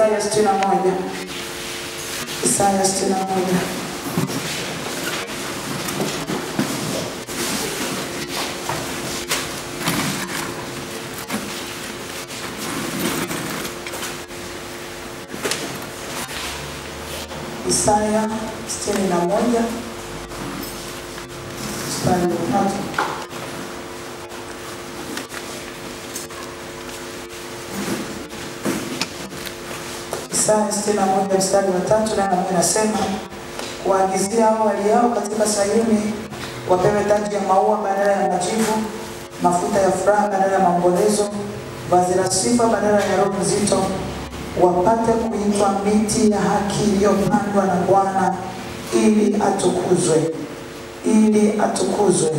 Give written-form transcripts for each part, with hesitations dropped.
Isaya 61. Isaya 61. Isaya 61 mstari wa 3. Isaya 61 mstari wa 3 na Mungu anasema, kuagizia hao waliao katika Sayuni wapewe taji ya maua badala ya majivu, mafuta ya furaha badala ya maombolezo, vazi la sifa badala ya roho nzito, wapate kuitwa miti ya haki iliyopandwa na Bwana, ili atukuzwe, ili atukuzwe,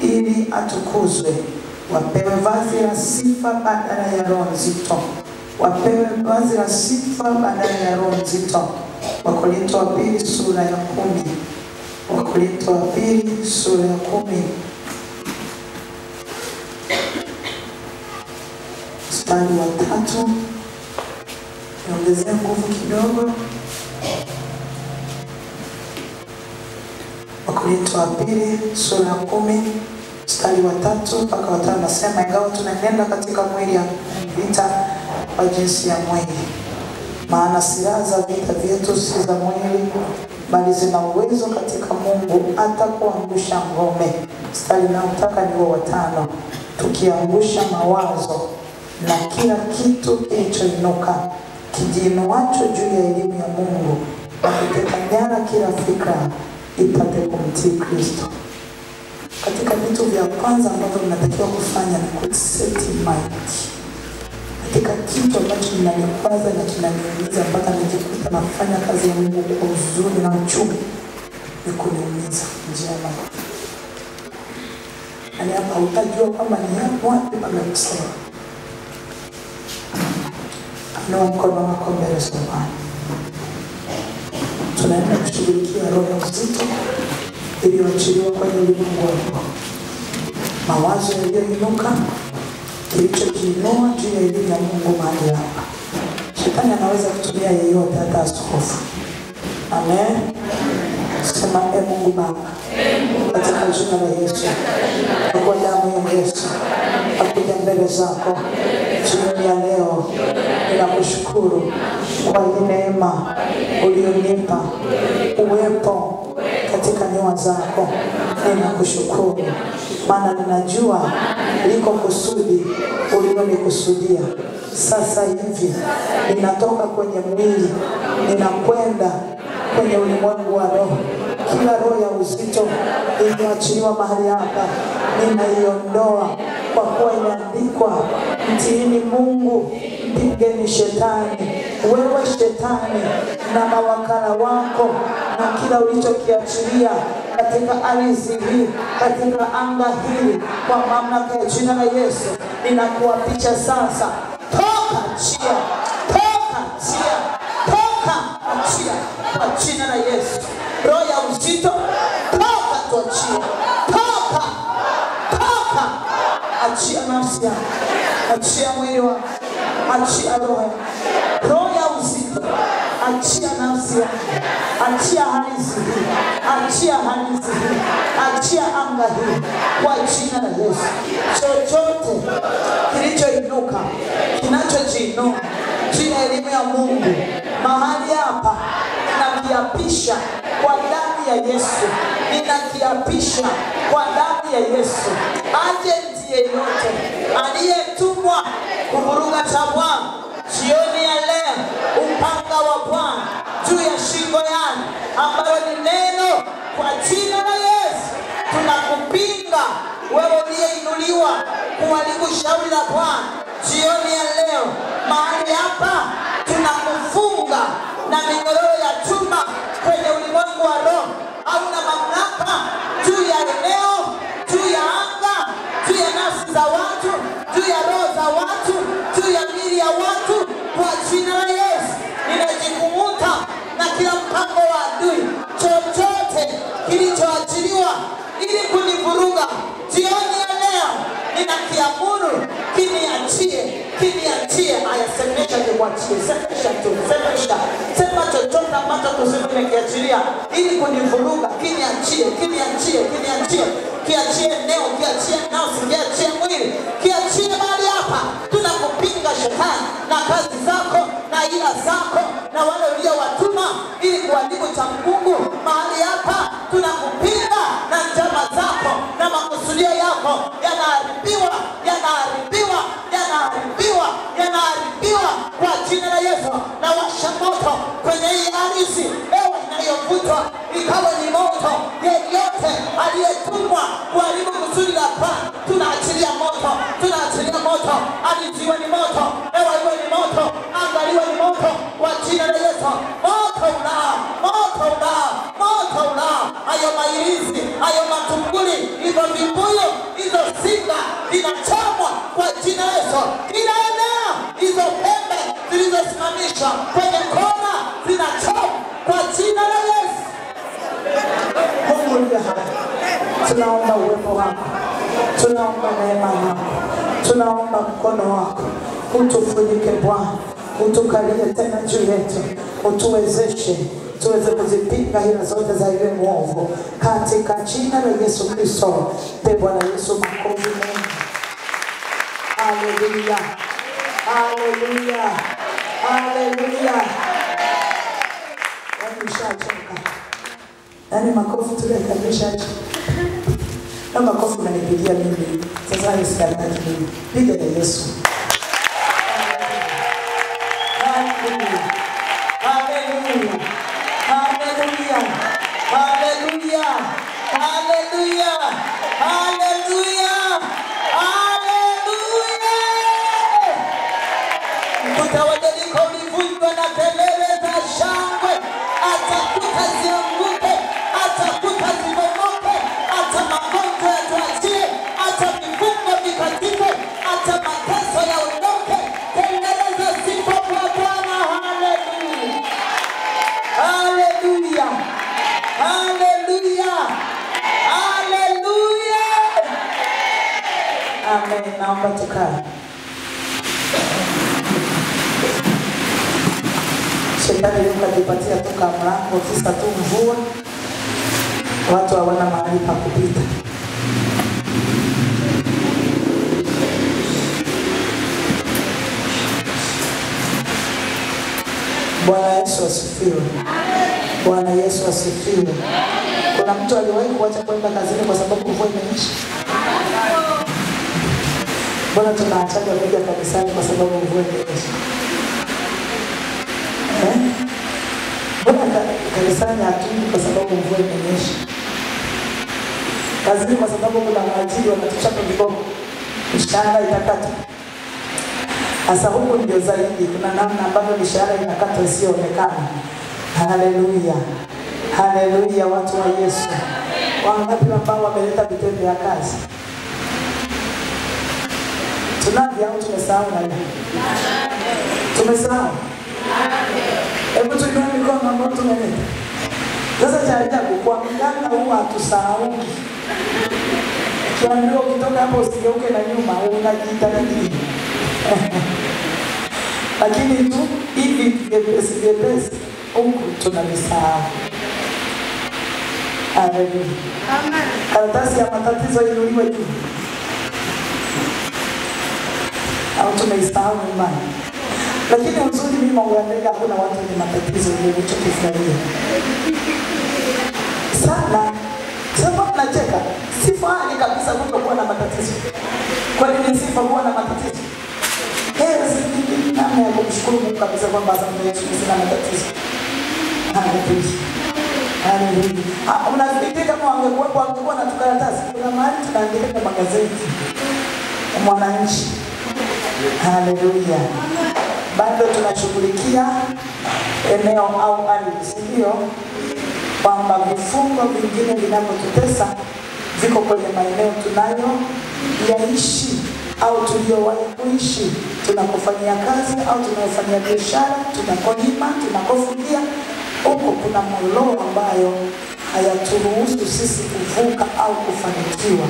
ili atukuzwe. Wapewe vazi la sifa badala ya roho nzito, wapewe vazi la sifa badala ya roho nzito. Wakorintho wa 2 sura ya 10. Wakorintho wa 2 sura ya 10 mstari wa 3. Niongezee nguvu kidogo. Wakorintho wa 2 sura ya 10 mstari wa 3 mpaka wa 5 nasema, ingawa tunaenenda katika mwili ya vita kwa jinsi ya mwili, maana silaha za vita vyetu si za mwili, bali zina uwezo katika Mungu hata kuangusha ngome. Mstari naotaka ni wa 5, tukiangusha mawazo na kila kitu kilichoinuka kijiinuacho juu ya elimu ya Mungu, na kuteka nyara kila fikra ipate kumtii Kristo. Katika vitu vya kwanza ambavyo mnatakiwa kufanya ni kuseti mind. Katika kitu ambacho mnanikwaza na kinaniumiza mpaka najikuta nafanya kazi ya Mungu kwa uzuri na uchungu, ni kuniumiza njia ya Mungu. Yaani hapa utajua kwamba ni hapo wapi pamekusema. Inua mkono wako mbele za Bwana. Tunaenda kushughulikia roho ya uzito iliyoachiliwa kwenye ulimwengu wako. Mawazo yaliyoinuka, kilichojiinua juu ya elimu ya Mungu mahali hapa. Shetani anaweza kutumia yeyote, hata askofu. Amen. Sema, Mungu Baba, katika jina la Yesu, kwa damu ya Yesu, nakuja mbele zako jioni ya leo. Ninakushukuru kwa ile neema ulionipa uwepo katika nyua zako. Ninakushukuru maana ninajua liko kusudi ulilonikusudia. Sasa hivi ninatoka kwenye mwili, ninakwenda kwenye ulimwengu wa roho. Kila roho ya uzito iliyoachiliwa mahali hapa ninaiondoa, kwa kuwa imeandikwa, mtiini Mungu, mpigeni shetani. Wewe shetani na mawakala wako na kila ulichokiachilia katika ardhi hii, katika anga hili, kwa mamlaka ya jina la Yesu, ninakuapisha sasa. Toka njia, toka njia, toka njia kwa jina la Yesu. Roho ya uzito, toka tuachie, toka, toka. Achia nafsi yako, achia mwili wako, achia roho. Roho ya uzito, achia nafsi yako, achia ardhi hii, achia ardhi hii, achia anga hii kwa jina la Yesu. Chochote kilichoinuka, kinachojiinua juu ya elimu ya Mungu mahali hapa, ninakiapisha kwa damu ya Yesu. Ninakiapisha kwa damu ya Yesu. Agenti yeyote aliyetumwa kuvuruga cha Bwana jioni ya leo, upanga wa Bwana juu ya shingo yake, ambayo ni neno, kwa jina la Yesu tunakupinga wewe uliyeinuliwa kuharibu shauri la Bwana jioni ya leo. Mahali hapa tunakufunga na minyororo ya chuma kwenye ulimwengu wa roho. Hauna mamlaka juu ya eneo, juu ya anga, juu ya nafsi za watu, juu ya roho za watu, juu ya miili ya watu, kwa jina la Yesu. Ninajikumuta na kila mpango wa adui, chochote kilichoachiliwa ili kunivuruga jioni ya leo, ninakiamuru kiniachie, kiniachie. kuachie. Semesha tu, semesha. Sema chochote ambacho kusema nimekiachilia ili kunivuruga, kiniachie, kiniachie, kiniachie. Kiachie eneo, kiachie nafsi, kiachie mwili, kiachie mahali hapa. Tunakupinga shetani na kazi zako na ila zako na wale uliowatuma ili kuharibu cha Mungu mahali hapa. Tunakupinga na njama zako na makusudio yako yanaharibiwa, yanaharibiwa, yanaharibiwa, yanaharibiwa kwa jina la Yesu. Na washa moto kwenye hii ardhi ewe inayovutwa ikawa ni moto. Yeyote aliyetumwa kuharibu kusudi la Bwana tunaachilia moto, tunaachilia moto. Ardhi ni moto, ewe iwe ni moto, angaliwe ni moto kwa jina la Yesu. Moto ulao, moto ulao, moto ulao. Hayo mailizi, hayo matunguli, hizo vibuyu, hizo singa inachomwa kwa jina la Yesu. Kila eneo hizo pembe zilizosimamishwa kwenye kona zinachomwa kwa jina la Yesu. Mungu ndiye hai. Tunaomba uwepo wako, tunaomba neema yako, tunaomba mkono wako utufunike Bwana, utukalie tena juu yetu, utuwezeshe tuweze kuzipinga hila zote za yule mwovu katika jina la Yesu Kristo. Pe Bwana Yesu makofi mengi. Haleluya, haleluya, haleluya. Nishachoka. Nani makofi tulekamisha acha. Na makofi unanipigia mimi. Sasa ni sikataji mimi. Piga ya Yesu. Haleluya. Haleluya. Haleluya. Haleluya. Haleluya. Haleluya. Haleluya. Kutawadilika ulivunjwa na kelele za shangwe. Atakuta zianguke, atakuta zibomoke, ata magonjwa yatuachie, ata vifungo vikatike, ata mateso yaondoke. Kelele za sifa kwa Bwana. Haleluya, haleluya, haleluya, haleluya. Amen. Naomba tukae. Shetani yukajipatia toka mlango kisa tu mvua, watu hawana mahali pa kupita. Bwana Yesu asifiwe. Bwana Yesu asifiwe. Kuna mtu aliwahi kuacha kwenda kazini kwa sababu mvua imenyesha? Bwana tunaachaga kuja kanisani kwa sababu mvua imenyesha? Bwana kanisani hatuji kwa sababu mvua imenyesha. Kazini kwa sababu kuna waajiri wanatuchapa viboko, mishahara itakata. Sasa huko ndio zaidi, kuna namna ambavyo mishahara inakata isiyoonekana. Haleluya, haleluya, watu wa Yesu. Wangapi ambao wameleta vitendo vya kazi? Tunavyo au tumesahau na nini? Tumesahau. Hebu tuinue mikono ambao tumeleta. Sasa cha ajabu kwa mganga huwa hatusahau. Tunaambiwa ukitoka hapo usigeuke na nyuma, unajitahidi. Lakini tu hivi vyepesi huku tunalisahau. Haleluya. Amen. Karatasi ya matatizo inuliwe juu. Au tumeisahau nyumbani. Lakini uzuri mimi mwangalia hakuna watu wenye matatizo nilichokifurahia. Sana. Sababu tunacheka. Sifa ni kabisa kutokuwa na matatizo. Kwa nini sifa kuwa na matatizo? Namna ya kumshukuru Mungu kabisa kwamba asante Yesu sina matatizo. Haleluya. Haleluya. Unafikiri kama wangekuwa na tukaratasi, kuna mahali tunaandika magazeti. Mwananchi. Haleluya. Bado tunashughulikia eneo au ardhi, sio kwamba vifungo vingine vinavyotutesa viko kwenye maeneo tunayo yaishi au tuliowahi kuishi, tunakofanyia kazi au tunayofanyia biashara, tunakolima, tunakofugia. Huko kuna mamlaka ambayo hayaturuhusu sisi kuvuka au kufanikiwa.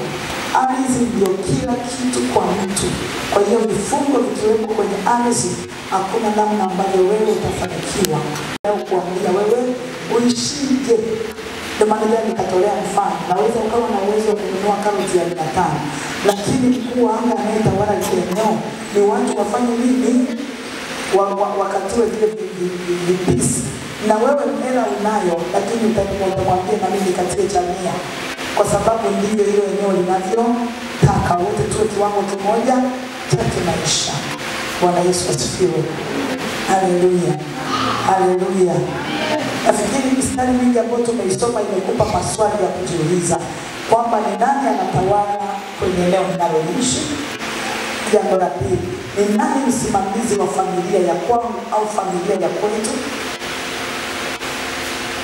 Ardhi ndio kila kitu kwa mtu. Kwa hiyo vifungo vikiwepo kwenye ardhi, hakuna namna ambavyo wewe utafanikiwa. Leo kuambia wewe uishije. Ndio maana leo nikatolea mfano. Naweza ukawa na uwezo wa kununua karoti ya 500, lakini mkuu wa anga anayetawala kile eneo ni watu wafanye nini? Wakatiwe vile vipisi. Na wewe hela unayo, lakini utamwambia na mimi nikatie cha 100, kwa sababu ndivyo hilo eneo linavyotaka. Wote tuwe kiwango kimoja cha kimaisha. Bwana Yesu asifiwe. Haleluya. Haleluya. Nafikiri mistari mingi ambayo tumeisoma imekupa maswali ya kujiuliza kwamba ni nani anatawala kwenye eneo ninaloishi. Jambo la pili, ni nani msimamizi wa familia ya kwangu au familia ya kwetu?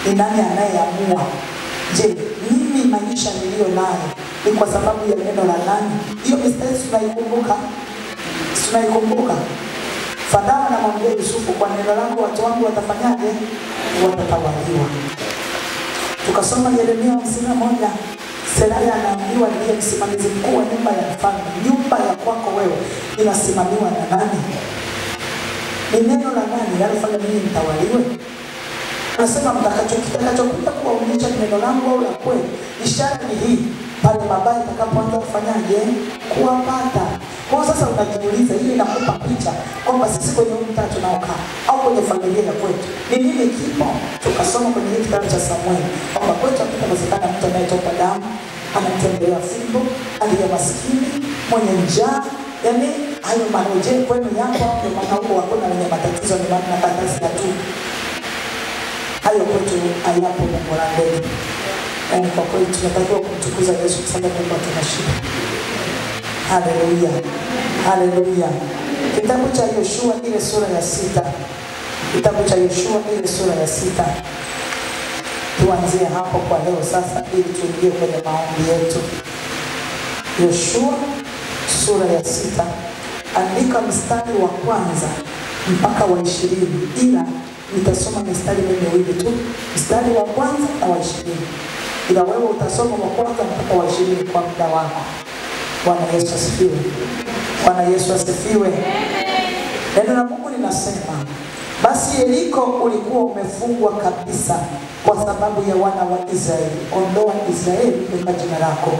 Ni nani anayeamua? Je, mimi maisha niliyo nayo ni kwa sababu ya neno la nani? Hiyo mistari tunaikumbuka. Tunaikumbuka. Farao anamwambia Yusufu, kwa neno langu watu wangu watafanyaje? Watatawaliwa. Tukasoma Yeremia 51. Seraya anaambiwa ndiye msimamizi mkuu wa nyumba ya mfalme. Nyumba ya kwako wewe inasimamiwa na nani? Ni neno la nani linalofanya mimi mtawaliwe? Anasema mtakachokuja kuwaonyesha neno langu au la kweli. Ishara ni hii, pale mabaya itakapoanza kufanyaje? Kuwapata. Kwa sasa unajiuliza, hili inakupa picha kwamba sisi kwenye mtaa tunaokaa au kwenye familia ya kwetu ni nini kipo? Tukasoma kwenye kitabu cha Samueli kwamba kwetu hakutawezekana mtu anayetoka damu, anatembea fimbo, aliye maskini, mwenye njaa. Yaani hayo maroje kwenu yako au ndio maana huko hakuna wenye matatizo, ni maana karatasi ya tu. Hayo kwetu hayapo Mungu la mbele. Yaani kwa kweli tunatakiwa kumtukuza Yesu kwa sababu tuna shida. Haleluya. Haleluya. Kitabu cha Yoshua ile sura ya 6. Kitabu cha Yoshua ile sura ya 6. Tuanzie hapo kwa leo sasa ili tuingie kwenye maombi yetu. Yoshua sura ya 6. Andika mstari wa kwanza mpaka wa 20. Ila nitasoma mstari miwili tu. Mstari wa kwanza na wa 20. Ila wewe utasoma wa kwanza mpaka wa 20 kwa muda wako. Bwana Yesu asifiwe. Bwana Yesu asifiwe. Neno la Mungu linasema, basi Yeriko ulikuwa umefungwa kabisa kwa sababu ya wana wa Israeli. Ondoa Israeli kwa jina lako.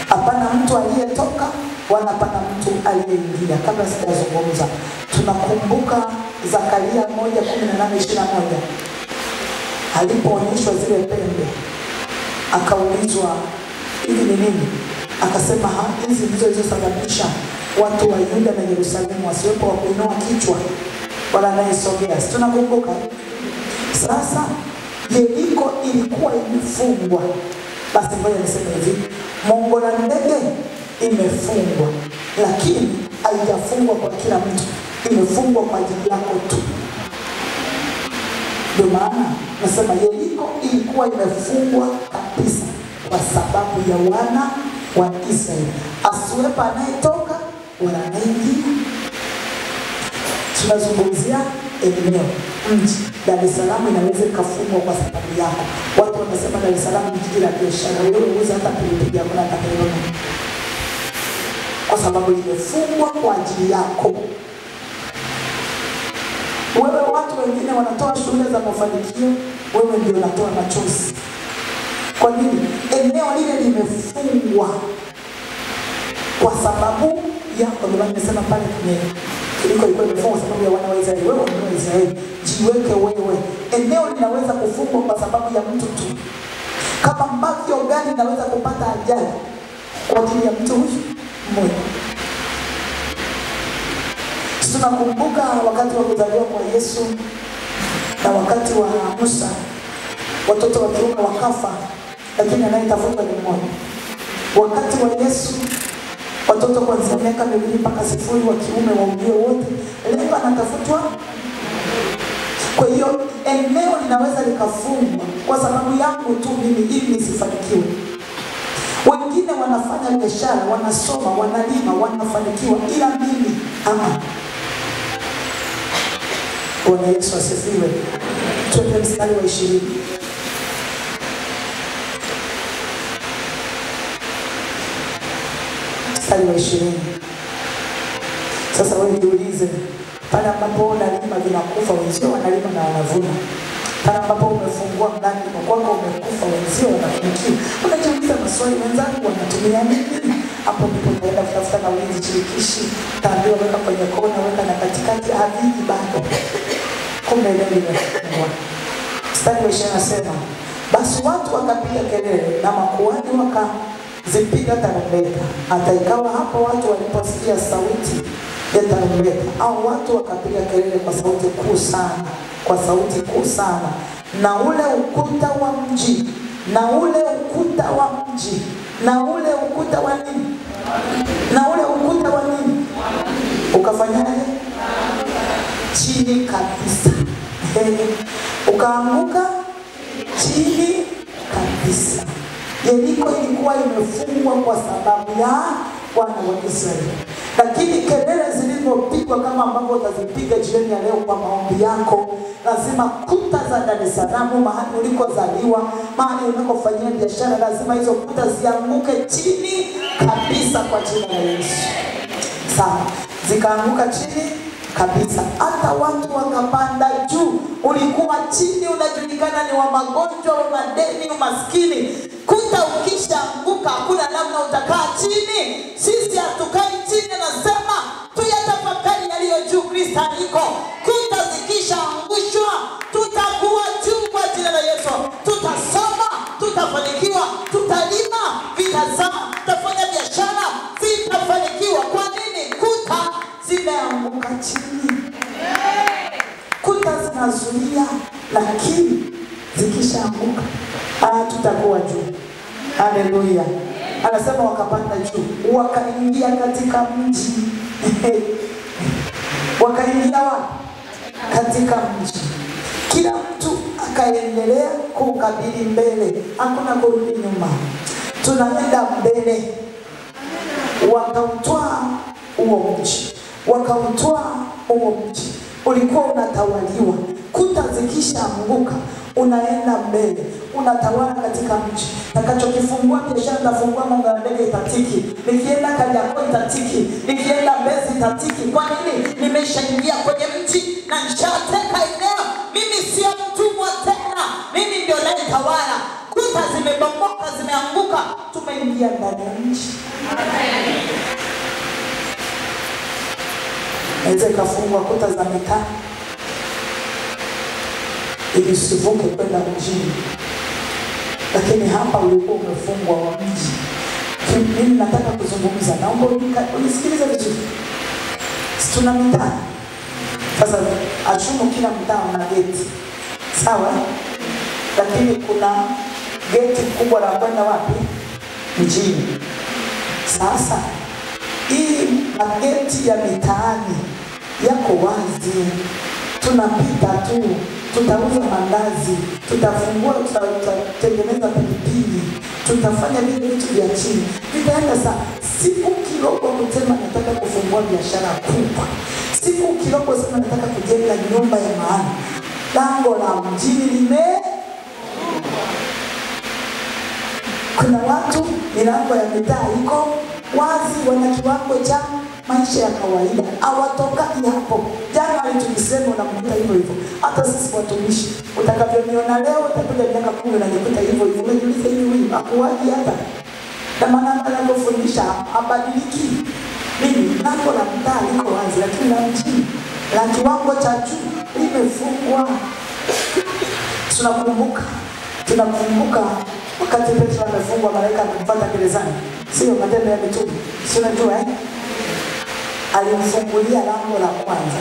Hapana mtu aliyetoka wala hapana mtu aliyeingia. Kabla sijazungumza, tunakumbuka Zakaria 1:18-21. Alipoonyeshwa zile pembe, akaulizwa hivi ni nini? Akasema hizi ndizo zilizosababisha watu wa Yuda na Yerusalemu wasiwepo wa kuinua kichwa wala anayesogea. Tunakumbuka. Sasa Yeriko ilikuwa imefungwa. Basi ngoja niseme hivi, mongo la ndege imefungwa, lakini haijafungwa kwa kila mtu, imefungwa kwa ajili yako tu. Ndio maana nasema Yeriko ilikuwa imefungwa kabisa kwa sababu ya wana wa Israeli. Asiwepo anayetoka wala anayeingia. Tunazungumzia eneo, mji. Dar es Salaam inaweza ikafungwa kwa sababu yako. Watu wanasema Dar es Salaam ni jiji la biashara. Wewe uweze hata pilipili yako na takaiona, kwa sababu imefungwa kwa ajili yako. Wewe watu wengine wanatoa shule za mafanikio, wewe ndio unatoa machozi. Kwa nini? Eneo lile limefungwa kwa sababu yako. Ndio maana nimesema pale kwenye Yeriko ilikuwa imefungwa kwa sababu ya wana wa Israeli. Wewe ni wa Israeli, jiweke wewe. Eneo linaweza kufungwa kwa sababu ya mtu tu, kama ambavyo gari linaweza kupata ajali kwa ajili ya mtu mmoja. Tunakumbuka wakati wa kuzaliwa kwa Yesu na wakati wa Musa, watoto wa kiume wakafa, lakini anayetafutwa ni mmoja. Wakati wa Yesu, watoto kuanzia miaka 2 mpaka 0 wa kiume wa ujio wote, leo anatafutwa. Kwa hiyo eneo linaweza likafungwa kwa sababu yangu tu mimi, ili nisifanikiwe. Wengine wanafanya biashara, wanasoma, wanalima, wanafanikiwa, ila mimi Bwana Yesu asifiwe. Tuende mstari wa 20. mstari wa 20. Sasa wewe jiulize, pale ambapo unalima vinakufa, wenzio wanalima na wanavuna. Pale ambapo umefungua mlango kwako umekufa, wenzio wanafanikiwa. Unajiuliza maswali, wenzangu wanatumia nini? Hapo ndipo unaenda kutafuta na ulinzi shirikishi, taambiwa weka kwenye kona, weka na katikati, haviji bado. Kumbe leo imefungwa. Mstari wa 20 nasema, basi watu wakapiga kelele na makuhani wakazipiga tarumbeta. Hata ikawa hapo watu waliposikia sauti ya tarumbeta, au watu wakapiga kelele kwa sauti kuu sana, kwa sauti kuu sana, na ule ukuta wa mji, na ule ukuta wa mji, na ule ukuta wa nini? Na ule ukuta wa nini? Ukafanyaje? Chini kabisa. Ukaanguka chini kabisa. Yeriko ilikuwa imefungwa kwa sababu ya wana wa Israeli. Lakini kelele zilizopigwa kama ambavyo utazipiga jioni ya leo kwa maombi yako, lazima kuta za Dar es Salaam, mahali ulikozaliwa, mahali unakofanyia biashara, lazima hizo kuta zianguke chini kabisa kwa jina la Yesu. Sawa, zikaanguka chini kabisa. Hata watu wakapanda juu. Ulikuwa chini, unajulikana ni wa magonjwa, wa madeni, umaskini. Kuta ukishaanguka hakuna namna utakaa chini. Sisi hatukai chini, nasema tuyatafakari yaliyo juu, Kristo aliko. Kuta zikishaangushwa tutakuwa juu kwa jina la Yesu. Tutasoma, tutafanikiwa, tutalima, vitazama, tutafanya biashara, zitafanikiwa. Kwa nini? Kuta zimeanguka chini. Kuta zinazuia, lakini zikishaanguka tutakuwa juu. Haleluya. Anasema wakapanda juu, wakaingia katika mji. Wakaingia wapi? Katika mji. Kila mtu akaendelea kukabili mbele, hakuna kurudi nyuma. Tunaenda mbele. Wakautwaa huo mji. Wakautwaa huo mji. Ulikuwa unatawaliwa. Kuta zikishaanguka unaenda mbele, unatawala katika mji. Nakachokifungua biashara, nafungua mambo ya mbele itatiki. Nikienda Kariakoo itatiki. Nikienda Mbezi itatiki. Kwa nini? Nimeshaingia kwenye mji na nishateka eneo. Mimi sio mtumwa tena. Mimi ndio nayetawala. Kuta zimebomoka, zimeanguka. Tumeingia ndani ya mji. Naweza ikafungwa kuta za mitaa ili usivuke kwenda mjini. Lakini hapa ulikuwa umefungwa wa mji. Mimi nataka kuzungumza, naomba unisikilize vizuri. Tuna mitaa. Sasa ashumu kila mtaa una geti. Sawa? Lakini kuna geti kubwa la kwenda wapi? Mjini. Sasa hii mageti ya mitaani yako wazi. Tunapita tu, tutauza mandazi, tutafungua, tutatengeneza pilipili, tutafanya vile vitu vya chini. Vitaenda saa siku kidogo kusema nataka kufungua biashara kubwa. Siku kidogo sema nataka kujenga nyumba ya maana. Lango la mjini kuna watu milango ya mitaa iko wazi, wana kiwango cha maisha ya kawaida. Hawatokaki hapo. Jana alitukisema unamkuta hivyo hivyo. Hata sisi watumishi, utakavyoniona leo utakuja miaka 10 na nikuta hivyo hivyo. Unajiuliza hivi hakuwaji hata. Na maana anapofundisha habadiliki. Mimi lango la mtaa liko wazi, lakini la mjini la kiwango cha juu limefungwa. Tunakumbuka wakati Petro amefungwa, malaika akamfuata gerezani. Sio Matendo ya Mitume. Si unajua alimfungulia lango la kwanza,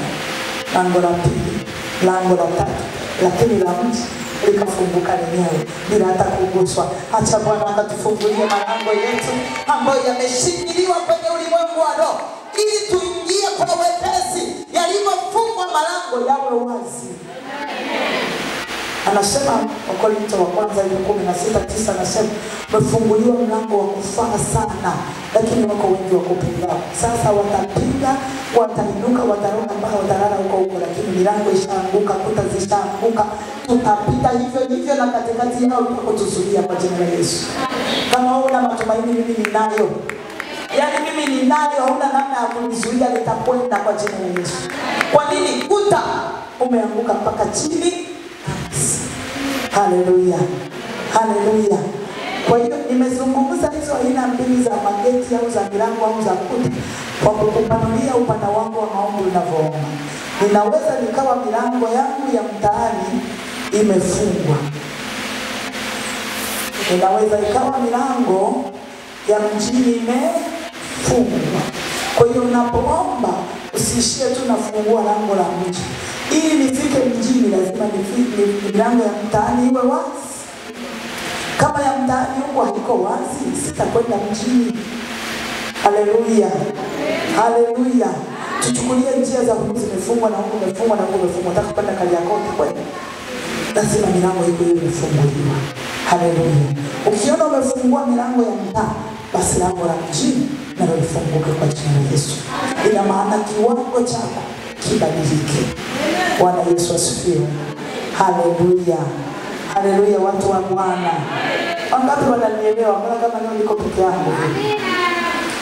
lango la pili, lango la tatu, lakini la mji likafunguka lenyewe bila hata kuguswa. Acha Bwana akatufungulie malango yetu ambayo yameshikiliwa kwenye ulimwengu wa roho, ili tuingie kwa wepesi. Yalipofungwa malango yawe wazi. Anasema Wakorintho wa kwanza 16:9 anasema umefunguliwa mlango wa kufaa sana, lakini wako wengi wa kupinga. Sasa watapinga, watainuka, wataroka mpaka watalala huko, lakini milango ishaanguka, kuta zishaanguka. Tutapita hivyo na katikati yao kutuzuia kwa jina la Yesu. Kama una matumaini, mimi ninayo. Yaani mimi ninayo, hauna namna ya kunizuia, nitakwenda kwa jina la Yesu. Kwa nini? Kuta umeanguka mpaka chini. Haleluya. Haleluya. Kwa hiyo nimezungumza hizo aina mbili za mageti au za milango au za kuta kwa kukupanulia upana wangu wa maombi unavyoomba. Ninaweza nikawa milango yangu ya mtaani imefungwa. Ninaweza ikawa milango ya mjini imefungwa. Kwa hiyo unapoomba usiishie tu nafungua lango la mji. Ili nifike mjini lazima nifike milango ya mtaani iwe wazi. Kama ya mtaani huko haiko wazi, sitakwenda mjini. Haleluya. Haleluya. Tuchukulie njia za huku zimefungwa na huku umefungwa na huku umefungwa. Nataka kwenda Kariakoo kwenda. Lazima milango iko imefunguliwa. Haleluya. Ukiona umefungua milango ya mtaa, basi lango la mjini nalo lifunguke kwa jina la Yesu. Ina maana kiwango chako kibadilike. Bwana Yesu asifiwe. Haleluya. Haleluya watu wa Bwana. Wangapi wananielewa? Mbona kama leo niko peke yangu?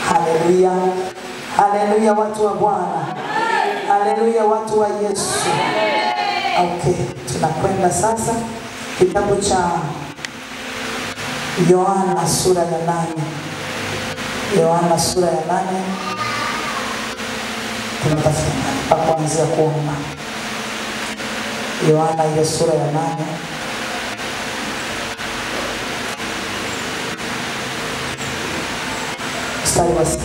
Haleluya. Haleluya watu wa Bwana. Haleluya watu wa Yesu. Okay, tunakwenda sasa kitabu cha Yohana sura ya 8. Yohana sura ya 8. Tunatafuta pa kuanzia kuomba. Yohana hiyo sura ya 8. Mstari wa 7.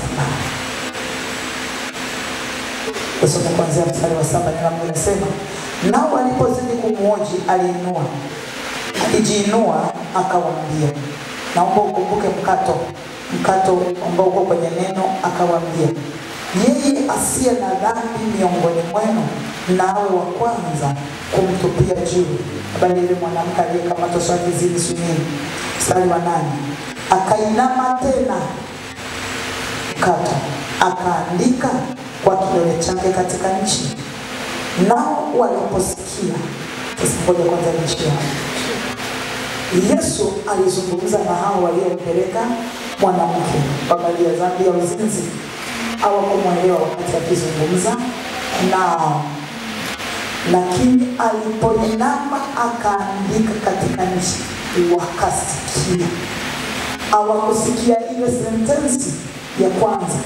Tusome kuanzia mstari wa 7. Neno linasema, nao walipozidi kumhoji alijiinua akawaambia, naomba ukumbuke mkato ambao uko kwenye neno, akawaambia, yeye asiye na dhambi miongoni mwenu na awe wa kwanza kumtupia jiwe. Bali yule mwanamke aliyekamatwa swali zili sunini. Mstari wa 8. Akainama tena mkato, akaandika kwa kidole chake katika nchi. Nao waliposikia, tusipoje kwanza nchi yao. Yesu alizungumza na hao waliompeleka mwanamke habari ya dhambi ya uzinzi. Hawakumwelewa wakati akizungumza nao. Lakini alipoinama akaandika katika nchi, wakasikia. Hawakusikia ile sentensi ya kwanza,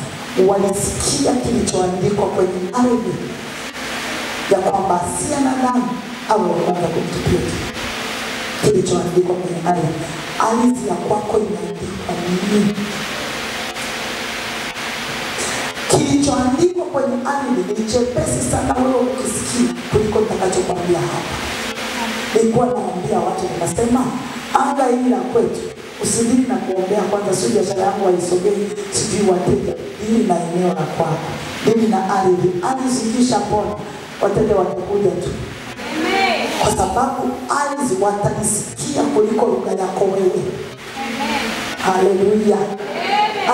walisikia kilichoandikwa kwenye ardhi ya kwamba asiye na dhambi awe wa kwanza kumtupia. Kilichoandikwa kwenye ardhi. Ardhi ya kwako imeandikwa nini? Kilichoandikwa kwenye ardhi ni chepesi sana wewe ukisikia kuliko nitakachokwambia hapa. Nilikuwa naambia watu nikasema, anga hili la kwetu usidili na kuombea kwanza, sio biashara yangu waisogei, sijui wateja, hili na eneo la kwako, hili na ardhi. Ardhi zikisha pona, wateja watakuja tu. Kwa sababu ardhi watanisikia kuliko lugha yako wewe. Haleluya.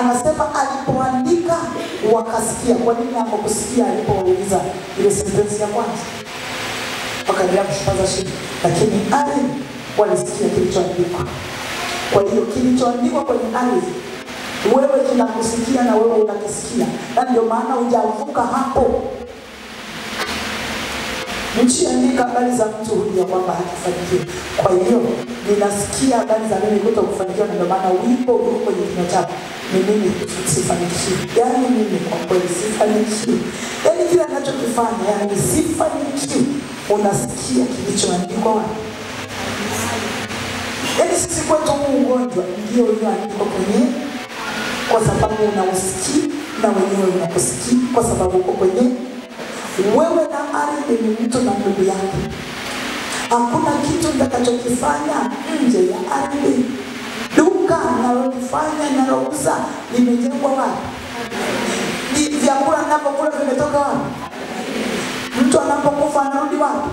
Anasema alipoandika wakasikia. Kwa nini hawakusikia alipouliza ile sentensi ya kwanza? Wakaendelea kushupaza shida. Lakini ardhi walisikia kilichoandikwa. Kwa hiyo kilichoandikwa kwenye ardhi wewe kinakusikia na wewe unakisikia. Na ndio maana hujavuka hapo. Nchi andika habari za mtu huyu ya kwamba hakifanikiwa. Kwa hiyo ninasikia habari za mimi kutokufanikiwa, ndio maana wimbo uko kwenye kinywa chako. Ni mimi sifanikiwi. Yaani mimi kwa kweli sifanikiwi. Yaani kila ninachokifanya yaani sifanikiwi. Unasikia kilichoandikwa wapi? Yaani sisi kwetu huu ugonjwa ndio ulioandikwa kwenye, kwa sababu unausikia na wenyewe unakusikia kwa sababu uko kwenye. Wewe na ardhi ni mtu na ndugu yake. Hakuna kitu nitakachokifanya nje ya ardhi. Duka nalolifanya nalouza limejengwa wapi? Vyakula ninapokula vimetoka wapi? Mtu anapokufa anarudi wapi?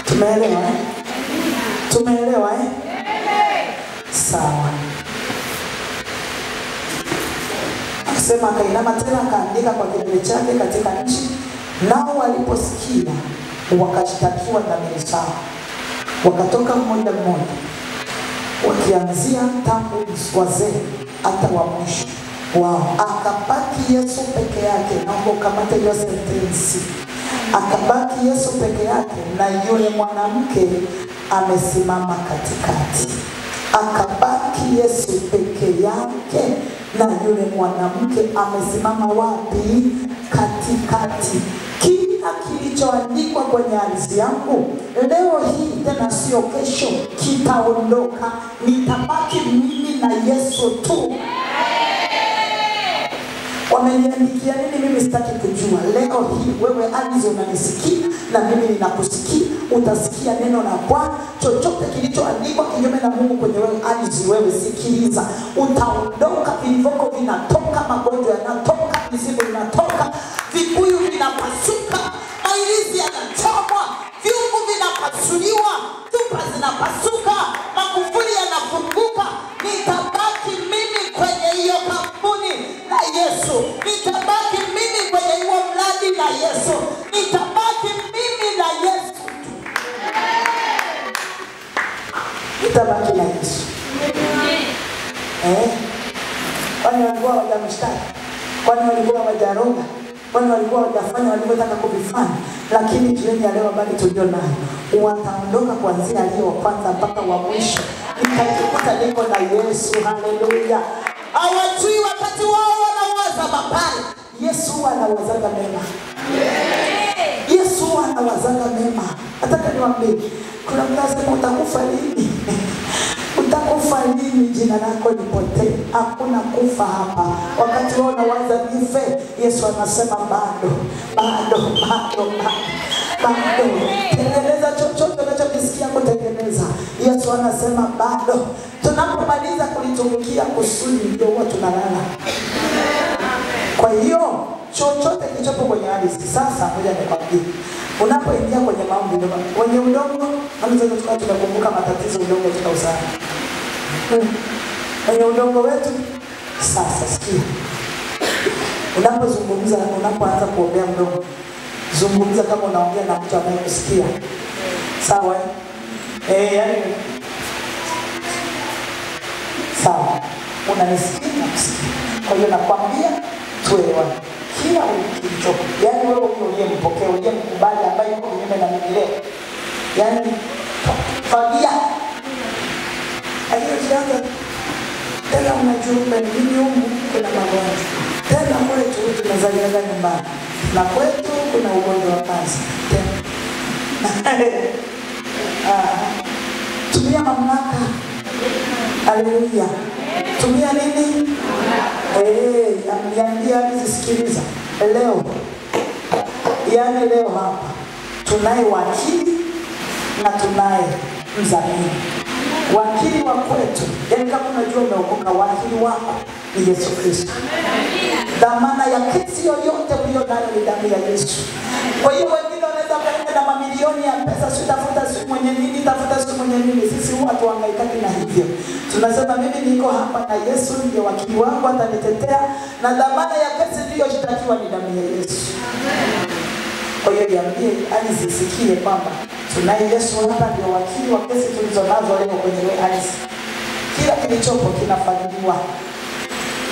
Tumeelewa eh? Tumeelewa eh? Sawa. Akasema akainama tena akaandika kwa kidole chake katika nchi. Nao waliposikia wakashtakiwa dhamiri zao. Wakatoka mmoja mmoja wakianzia tangu wazee hata wa mwisho wao. Akabaki Yesu peke yake. Naomba ukamate hiyo sentensi. Akabaki Yesu peke yake na yule mwanamke amesimama katikati. Akabaki Yesu peke yake na yule mwanamke amesimama wapi? Katikati. Kila kilichoandikwa kwenye ardhi yangu leo hii, tena sio kesho, kitaondoka. Nitabaki mimi na Yesu tu. Wameniandikia nini mimi sitaki kujua. Leo hii wewe ardhi unanisikia na mimi ninakusikia, utasikia neno la Bwana. Chochote kilichoandikwa kinyume na Mungu kwenye wewe ardhi, wewe sikiliza, utaondoka. Vilivoko vinatoka, magonjwa yanatoka, mizimu inatoka, vikuyu vinapasuka, mailizi yanachomwa, viungu vinapasuliwa, tupa zinapasuka, makufuli yanafunguka. Nitabaki mimi kwenye hiyo kampuni na Yesu. Nitabaki mimi kwenye hiyo mradi na Yesu. Nitabaki mimi na Yesu. Nitabaki na Yesu. Kwani walikuwa hawajamshtaki? Kwani walikuwa hawajaroga? Kwani walikuwa hawajafanya walivyotaka kuvifanya? Lakini jioni ya leo bali tulio nayo, wataondoka kuanzia leo kwanza mpaka wa mwisho. Nikajikuta niko na Yesu. Haleluya. Hawajui wakati wao wanawaza mabaya. Yesu anawazaga mema. Yesu anawazaga mema. Nataka niwaambie, kuna mtu anasema utakufa lini? Utakufa lini? Jina lako lipotee. Hakuna kufa hapa. Wakati wao wanawaza nife, Yesu anasema bado. Tengeneza chochote unachokisikia kutengeneza. Yesu anasema bado. Tunapomaliza kulitumikia kusudi ndio huwa tunalala. Kwa hiyo chochote kilichopo kwenye ardhi sasa, ngoja nikwambie, unapoingia kwenye maombi ndio kwenye udongo, hamza tukao tunakumbuka matatizo udongo tukausana. Kwenye udongo wetu sasa sikia. Unapozungumza, unapoanza kuombea udongo, zungumza kama unaongea na mtu anayekusikia. Sawa? Yani sawa. Unanisikia na kusikia. Kwa hiyo nakwambia tuelewane. Kila kilichopo, yani wewe uliyempokea, uliyemkubali ambaye yuko kinyume na Mungu leo, yani fagia aliyojianza tena. Unajua nini Mungu kuna magonjwa tena kwetu tunazaliana nyumbani na kwetu kuna ugonjwa wa kansa tena. Tumia mamlaka. Haleluya. Tumia nini? Amniambia nisikiliza. Leo, yani leo hapa tunaye wakili na tunaye mzamini. Wakili wa kwetu, yani kama unajua umeokoka, wakili wako ni Yesu Kristo. Dhamana ya kesi yoyote uliyo nayo ni damu ya Yesu. Kwa hiyo wengine wanaweza kaenda na mamilioni ya pesa, tafuta siku mwenye nini, tafuta siku mwenye nini. Sisi huwa tuhangaikaki na hivyo. Tunasema mimi niko hapa na Yesu ndiye wakili wangu, atanitetea, na dhamana ya kesi iliyoshtakiwa ni damu ya Yesu. Kwa hiyo niambie alizisikie kwamba tunaye Yesu hapa ndio wakili wa kesi tulizonazo leo kwenye ardhi. Kila kilichopo kinafanywa,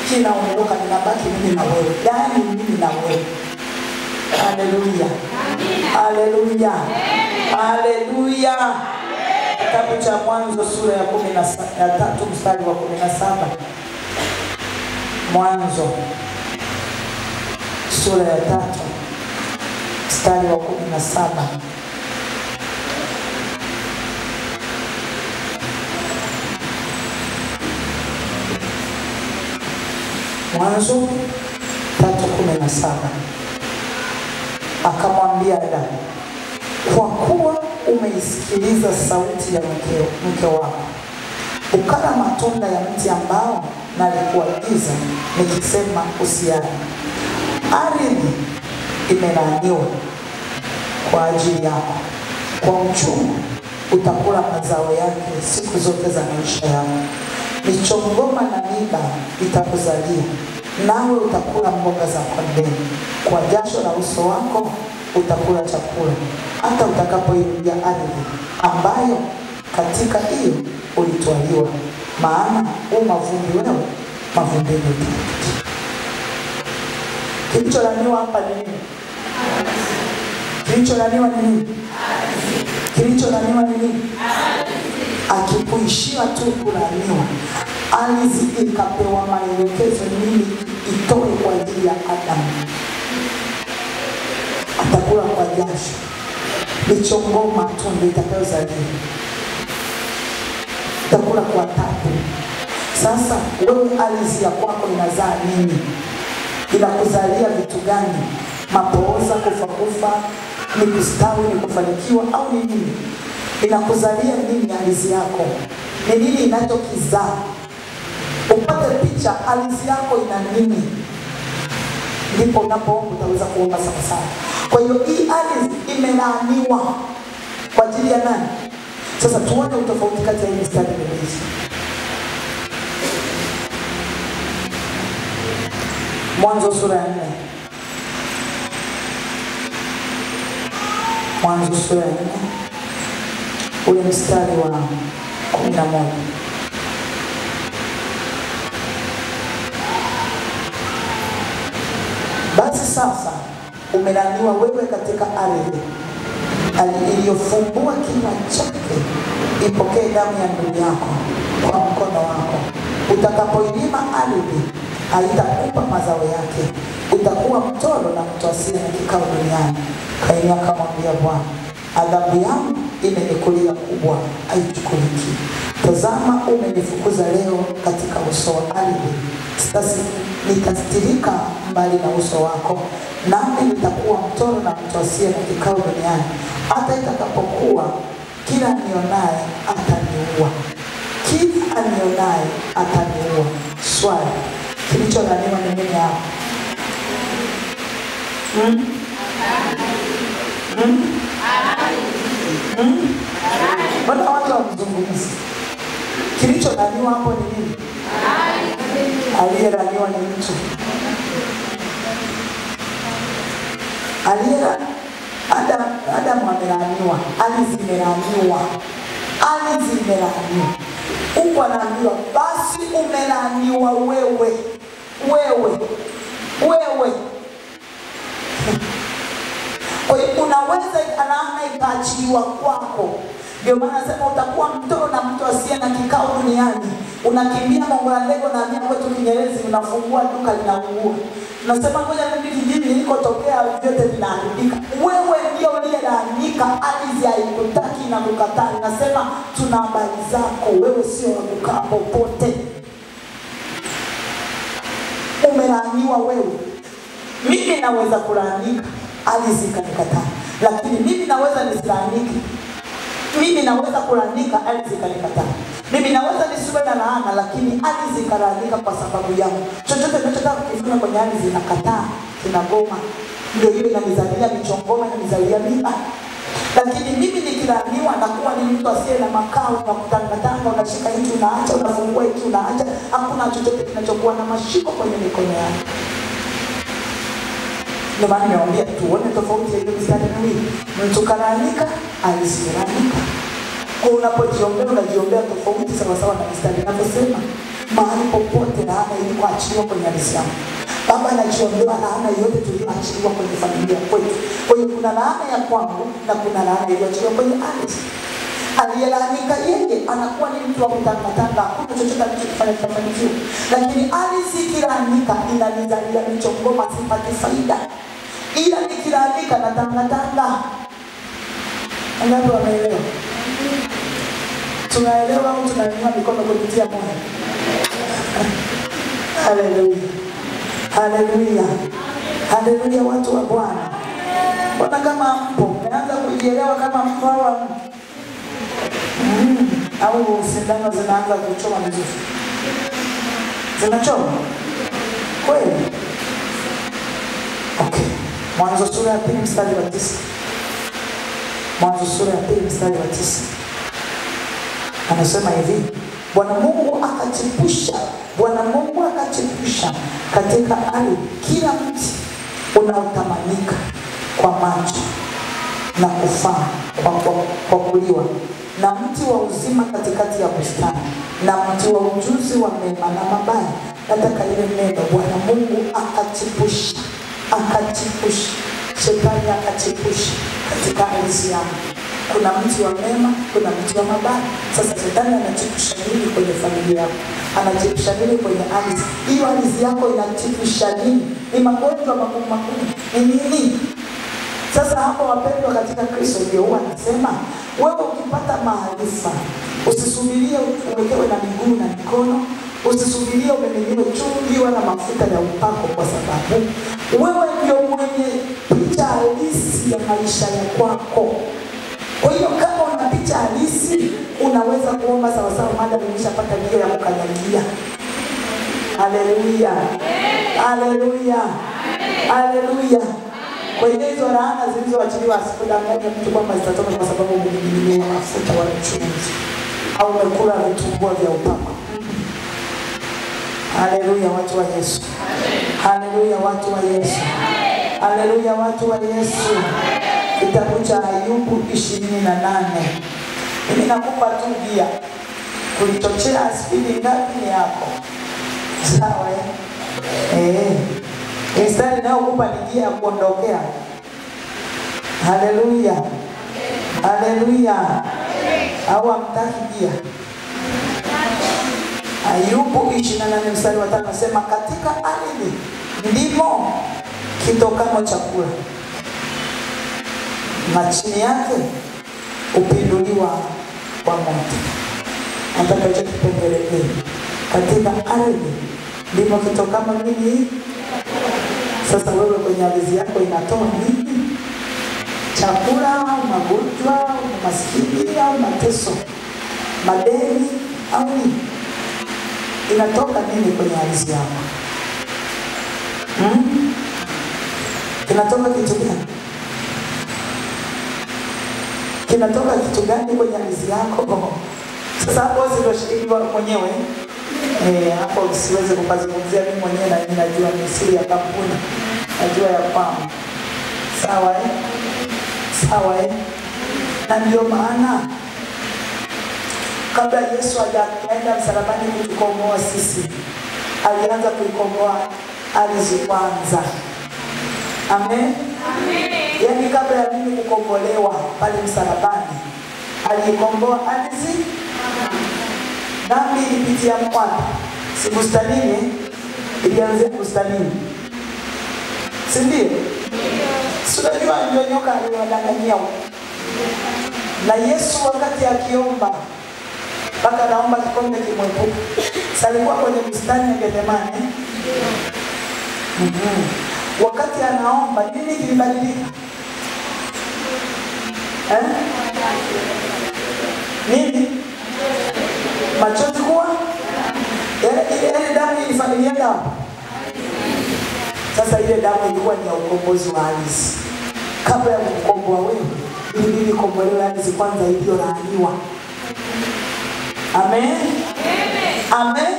kinaondoka, ninabaki mimi na wewe. Yani mimi na wewe. Haleluya. Haleluya. Haleluya. Kitabu cha Mwanzo sura ya 13 mstari wa 17. Mwanzo sura ya 3 mstari wa 17. Mwanzo 3:17. Akamwambia Adamu, kwa kuwa umeisikiliza sauti ya mke wako, ukala matunda ya mti ambao nalikuagiza nikisema usiale, ardhi imelaaniwa kwa ajili yako, kwa uchungu utakula mazao yake siku zote za maisha yako. Michongoma na miiba itakuzalia, nawe utakula mboga za kondeni. Kwa jasho la uso wako utakula chakula, hata utakapoirudia ardhi ambayo katika hiyo ulitwaliwa, maana mavumbi wewe, mavumbini utarudi. Kilicholaaniwa hapa ni nini? Kilicholaaniwa ni nini? Kilicholaaniwa ni nini? Akikuishia tu kulaaniwa, ardhi ikapewa maelekezo nini itoe kwa ajili ya Adamu. Atakula kwa jasho, michongoma tu ndio itakayozaliwa. Atakula kwa tabu. Sasa wewe ardhi ya kwako inazaa nini? Inakuzalia vitu gani? Mapooza, kufa, ni kustawi, ni kufanikiwa au ni nini? Inakuzalia nini ardhi yako? Ni nini inachokizaa? Upate picha ardhi yako ina nini, ndipo unapoomba utaweza kuomba sawa sawa. Kwa hiyo hii ardhi imelaaniwa kwa ajili ya nani? Sasa tuone utofauti kati ya hii mistari miwili. Mwanzo sura ya 4. Mwanzo sura ya 4 ule mstari wa 11. Basi sasa umelaaniwa wewe katika ardhi iliyofumbua kinywa chake, ipokee damu ya ndugu yako kwa mkono wako. Utakapoilima ardhi haitakupa mazao yake, utakuwa mtoro na mtu asiye na kikao duniani. Kaini akamwambia Bwana, adhabu yangu imenikulia kubwa, haichukuliki. Tazama, umenifukuza leo katika uso wa ardhi, nitastirika mbali na uso wako, nami nitakuwa mtoro na mtu asiye na kikao duniani, hata itakapokuwa kila anionaye ataniua. Kila anionaye ataniua. Swali, kilicholaaniwa ni nini hapa? Mbona watu wamzungumzi? Kilicholaaniwa hapo ni nini? Aliyelaaniwa ni mtu. Adamu amelaaniwa, ardhi imelaaniwa. Ardhi imelaaniwa. Mungu anaambiwa basi umelaaniwa wewe. Kwa hiyo unaweza laana ikaachiliwa kwako. Ndio maana nasema utakuwa mtoro na mtu asiye na kikao duniani. Unakimbia Mongolandego na mia kwetu Kinyerezi, unafungua duka linaungua. Unasema ngoja mimi kijiji nilikotokea vyote vinaharibika. Wewe ndio uliyelaanika, ardhi haikutaki na kukataa. Nasema tuna habari zako, wewe sio wa kukaa popote. Umelaaniwa wewe. Mimi naweza kulaanika, ardhi ikanikataa, lakini mimi naweza nisilaanike. Mimi naweza kulaanika, ardhi ikanikataa. Mimi naweza nisiwe na laana, lakini ardhi ikalaanika kwa sababu yangu. Chochote ninachotaka kufanya kwenye ardhi inakataa, kinagoma. Ndio hiyo inanizalia michongoma, inanizalia miba. Lakini mimi nikilaaniwa na kuwa ni mtu asiye na makao, na kutangatanga, unashika hiki unaacha, unafungua hiki unaacha, hakuna chochote kinachokuwa na mashiko kwenye mikono yangu. Ndio maana niwaambia tuone tofauti ya hiyo mistari miwili. Mtu kalaanika, alisilaanika. Kwa unapojiombea unajiombea tofauti sawa sawa na mistari inavyosema. Mahali popote laana ili kuachiliwa kwenye ardhi yangu. Baba anajiombea laana yote tuliyoachiliwa kwenye familia kwetu. Kwa hiyo kuna laana ya kwangu na kuna laana iliyoachiliwa kwenye ardhi. Aliyelaanika yeye anakuwa ni mtu wa kutangatanga, hakuna chochote anachofanya kufanikiwa. Lakini ardhi ikilaanika inanizalia michongoma, sipati faida. Ila nikilaanika na tangatanga. Angalau wameelewa? Tunaelewa au tunanyanyua mikono kupitia moyo? Haleluya. Haleluya. Haleluya watu wa Bwana. Bwana kama mpo, umeanza kujielewa kama mpo hawa. Au sindano zinaanza kuchoma vizuri. Zinachoma? Kweli? Okay. Mwanzo sura ya 2 mstari wa 9. Mwanzo sura ya 2 mstari wa 9. Anasema hivi, Bwana Mungu akachipusha katika ardhi kila mti unaotamanika kwa macho na kufaa kwa kuliwa, na mti wa uzima katikati ya bustani, na mti wa ujuzi wa mema na mabaya. Nataka ile neno Bwana Mungu akachipusha, shetani akachipusha katika ardhi yangu. Kuna mti wa mema, kuna mti wa mabaya. Sasa shetani anachipusha nini kwenye familia yako? Anachipusha nini kwenye ardhi? Hiyo ardhi yako inachipusha nini? Ni magonjwa makubwa. Ni nini? Sasa hapo wapendwa katika Kristo, ndio huwa anasema wewe ukipata maarifa, usisubirie uwekewe na miguu na mikono, usisubirie umemiliwe chumvi wala mafuta ya upako, kwa sababu wewe ndio mwenye picha halisi ya maisha ya kwako. Kwa hiyo kama una picha halisi, unaweza kuomba sawa sawa maana umeshapata njia ya kukanyagia. Haleluya. Haleluya. Haleluya. Kwa hiyo hizo laana zilizoachiliwa asikudanganye mtu kwamba zitatoka kwa sababu umemiminia mafuta wala chumvi au umekula vitumbua vya upako. Haleluya watu wa Yesu. Haleluya watu wa Yesu. Haleluya watu wa Yesu. Kitabu cha Ayubu 28. Mimi nakupa tu gia. Kulichochea spidi ngapi ni yako. Sawa Mstari nao kupa ni gia ya kuondokea. Haleluya. Haleluya. Au amtaki gia. Ayubu 28 mstari wa 5 nasema katika ardhi ndimo kitokamo chakula, na chini yake upinduliwa kwa moto. Nataka hicho kipengele katika ardhi ndimo kitokamo nini? Sasa wewe kwenye ardhi yako inatoa nini? Chakula, magonjwa, maskini au mateso, madeni au nini? Inatoka nini kwenye ardhi yako? Kinatoka kitu gani? Kinatoka kitu gani kwenye ardhi yako? Sasa hapo sio shiriki mwenyewe. Hapo siweze kupazungumzia mimi mwenyewe, na ninajua ni siri ya kampuni. Najua ya kwamba sawa sawa na ndio maana kabla Yesu hajaenda msalabani kutukomboa sisi, alianza kuikomboa ardhi kwanza. Amen. Amen. Yaani kabla ya mimi kukombolewa pale msalabani, alikomboa ardhi. Dhambi ilipitia wapi? Si bustanini? Ilianza bustanini. Si ndio? Unajua ndio nyoka aliwadanganyia. Na Yesu wakati akiomba, mpaka naomba kikombe kimwepuke, salikuwa kwenye bustani ya Gethsemane. Wakati anaomba nini kilibadilika? Nini? Machozi kuwa? Ile damu ilifanyika hapo. Sasa ile damu ilikuwa ni ya ukombozi wa ardhi. Kabla ya kukomboa wewe, ili kukombolewa ardhi kwanza iliyolaaniwa. Amen. Amen.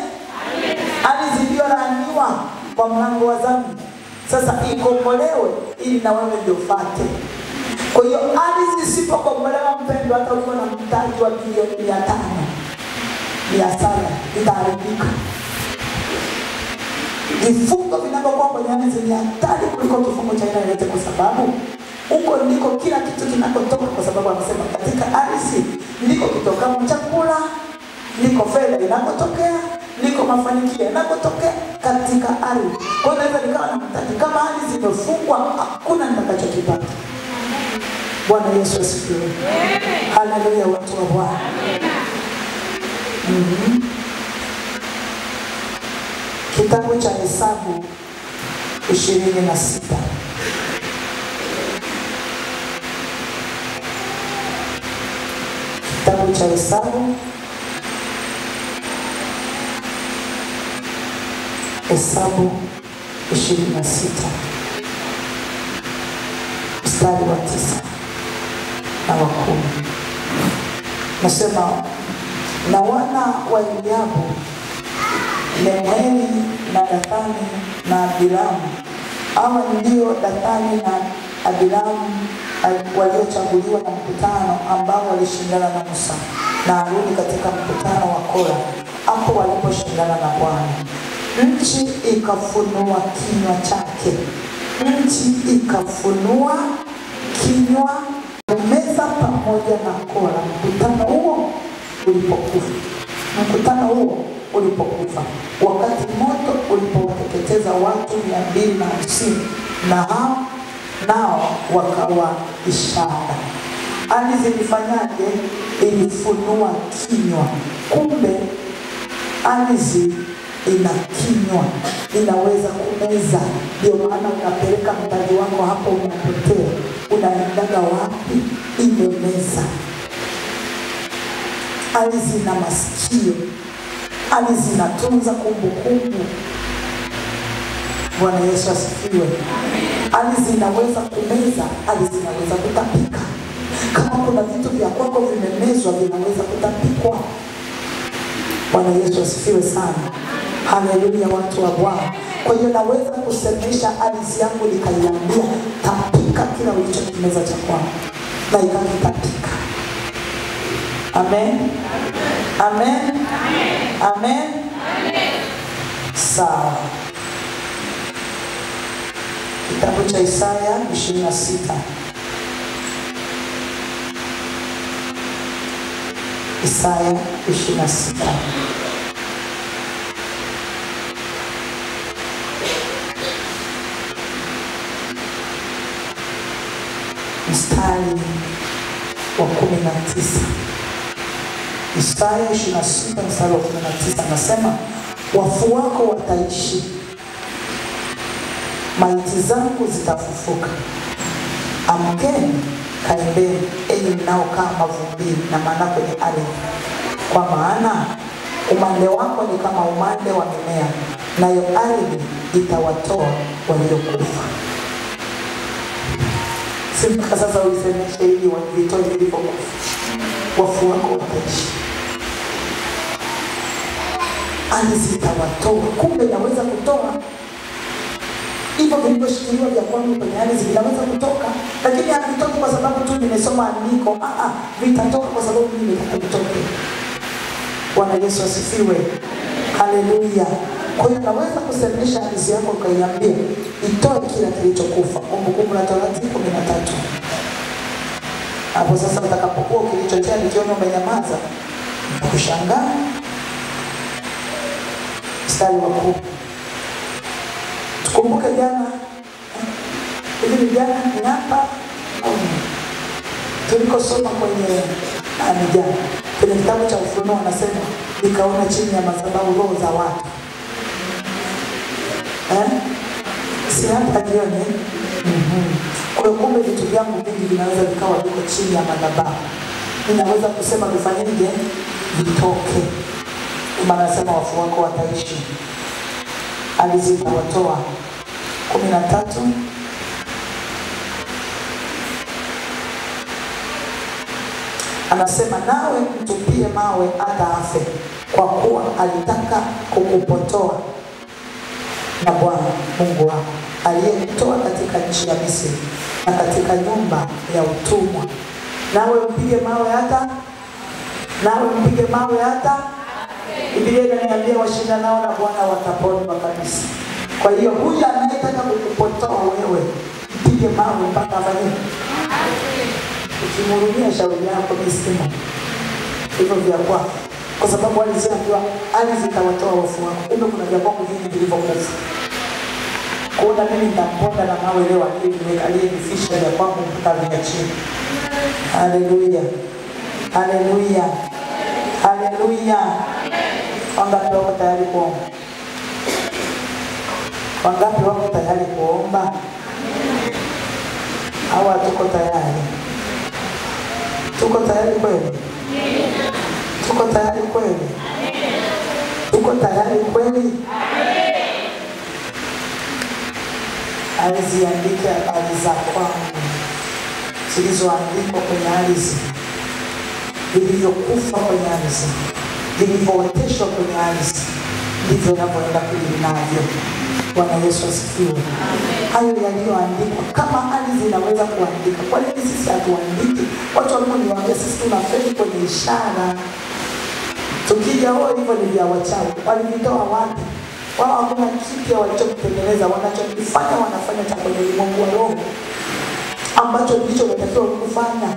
Ardhi iliyolaaniwa kwa mlango wa dhambi. Sasa ikombolewe ili na wewe ndio upate. Kwa hiyo ardhi isipokombolewa, mpendwa, hata ukiwa na mtaji wa bilioni 500 itaharibika. Vifungo vinavyokuwa kwenye ardhi ni hatari kuliko kifungo cha aina yoyote, kwa sababu huko ndiko kila kitu kinakotoka, kwa sababu anasema katika ardhi ndiko kitokamo chakula, ndiko fedha inakotokea, ndiko mafanikio yanakotokea, katika ardhi. Kwa hiyo naweza nikawa na mtaji, kama ardhi imefungwa hakuna nitakachokipata. Bwana Yesu asifiwe. Haleluya watu wa Bwana. Kitabu cha Hesabu 26. Kitabu cha Hesabu 26 mstari wa 9 na wa 10. Nasema, na wana wa Eliabu, Nemueli na Dathani na Abiramu. Hawa ndio Dathani na Abiramu waliochaguliwa na mkutano ambao walishindana na Musa na Haruni katika mkutano wa Kora, hapo waliposhindana na Bwana. Nchi ikafunua kinywa chake. Nchi ikafunua kinywa kumeza pamoja na Kora. Mkutano huo ulipokufa, wakati moto ulipoteketeza watu 250 na hao nao wakawa ishara. Ardhi ilifanyaje? Ilifunua kinywa. Kumbe ardhi ina kinywa, inaweza kumeza. Ndio maana unapeleka mtaji wako hapo, unapotea, unaendaga wapi? Imemeza. Ardhi ina masikio, ardhi inatunza kumbukumbu. Bwana Yesu asifiwe. Ardhi inaweza kumeza, ardhi inaweza kutapika. Kama kuna vitu vya kwako vimemezwa, vinaweza kutapikwa. Bwana Yesu asifiwe sana. Haleluya, watu wa Bwana. Kwa hiyo naweza kusemesha ardhi yangu nikaiambia, tapika kila ulichokimeza cha kwako, na ikatapika. Amen. Amen. Amen. Sawa. Kitabu cha Isaya 26. Isaya 26. Mstari wa 19. Isaya 26 mstari wa 19 anasema, wafu wako wataishi, maiti zangu zitafufuka. Amkeni, kaimbeni, enyi mnaokaa mavumbini, na maana kwenye ardhi, kwa maana umande wako ni kama umande wa mimea, nayo ardhi itawatoa waliokufa. Simka sasa ulisemeshe ili wavitoe vilivyokufa. Wafu wako wataishi, ardhi itawatoa. Kumbe naweza kutoa hivyo vilivyoshikiliwa vya kwangu kwenye ardhi, vinaweza kutoka, lakini havitoki kwa sababu tu nimesoma andiko. Vitatoka kwa sababu mimi nimetaka vitoke. Bwana Yesu asifiwe. Haleluya. Kwa hiyo naweza kusemesha ardhi yako ukaiambia, itoe kila kilichokufa. Kumbukumbu la Torati 13. Hapo sasa utakapokuwa ukilichotea nikiona umenyamaza, kushangaa. Mstari wa 10. Tukumbuke jana, hivi jana ni hapa tulikosoma kwenye jana kwenye kitabu cha Ufunuo, anasema nikaona chini ya madhabahu roho za watu. Si hapa jioni. Kwa kumbe vitu vyangu vingi vinaweza vikawa viko chini ya madhabahu. Ninaweza kusema vifanyeje? Vitoke. Maana anasema wafu wako wataishi, ardhi itawatoa. 13. Anasema nawe mtupie mawe hata afe, kwa kuwa alitaka kukupotoa na Bwana Mungu wako aliyekutoa katika nchi ya Misri na katika nyumba ya utumwa. Nawe mpige mawe hata Biblia inaniambia washinda nao na Bwana wataponywa kabisa. Kwa hiyo huyu anayetaka kukupotoa wewe, mpige mawe mpaka afanye. Ukimhurumia shauri yako misimu hivyo vya kwako, kwa sababu alizambiwa ardhi itawatoa wafu wako. Kumbe kuna vya kwako vingi vilivyokufa. Kuona mimi nitamponda na mawe leo aliyefisha vya kwangu mpaka chini. Haleluya. Haleluya. Haleluya. Wangapi wako tayari kuomba? Wangapi wako tayari kuomba? Au hatuko tayari? Tuko tayari kweli? Tuko tayari kweli? Tuko tayari kweli? Aliziandike habari za kwangu zilizoandikwa kwenye ardhi, vilivyokufa kwenye ardhi, vilivyooteshwa kwenye ardhi, ndivyo ninavyoenda kuishi navyo. Bwana Yesu asifiwe. Hayo yaliyoandikwa, kama ardhi zinaweza kuandika, kwa nini sisi hatuandiki? Watu walioniambia sisi tunafeli kwenye ishara. Tukija hivyo ni vya wachawi. Walivitoa wapi? Wao hakuna kitu walichokitengeneza, wanachokifanya wanafanya cha kwenye ulimwengu wa roho ambacho ndicho wanatakiwa kufanya.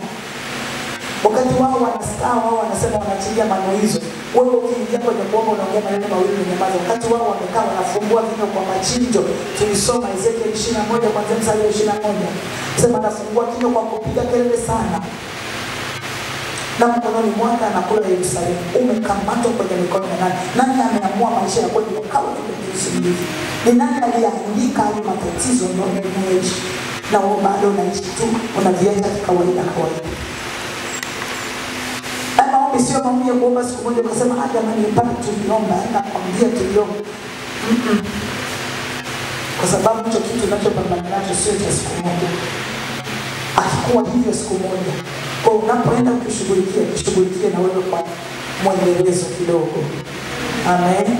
Wakati wao wanasikia, wao wanasema wanachilia maneno hizo. Wewe ukiingia kwenye kuomba unaongea maneno mawili nyamaza. Wakati wao wamekaa wanafungua vinywa kwa machinjo. Tulisoma Ezekiel 21 kuanzia mstari wa 21. Sema anafungua kinywa kwa kupiga kelele sana. Na mkononi mwake anakula Yerusalemu. Umekamatwa kwenye mikono ya nani? Nani ameamua maisha yako ni kama tukiusingizi? Ni nani aliyeandika hayo matatizo ndio unaishi? Na wewe bado unaishi tu, unaviacha kawaida. Maombi sio maombi ya kuomba siku moja ukasema jamani nipate tuliomba na kwambia tuliomba. Kwa sababu hicho kitu tunachopambana nacho sio cha siku moja. Akikuwa hivyo siku moja. Kwa unapoenda kushughulikia na wewe kwa mwendelezo kidogo. Amen.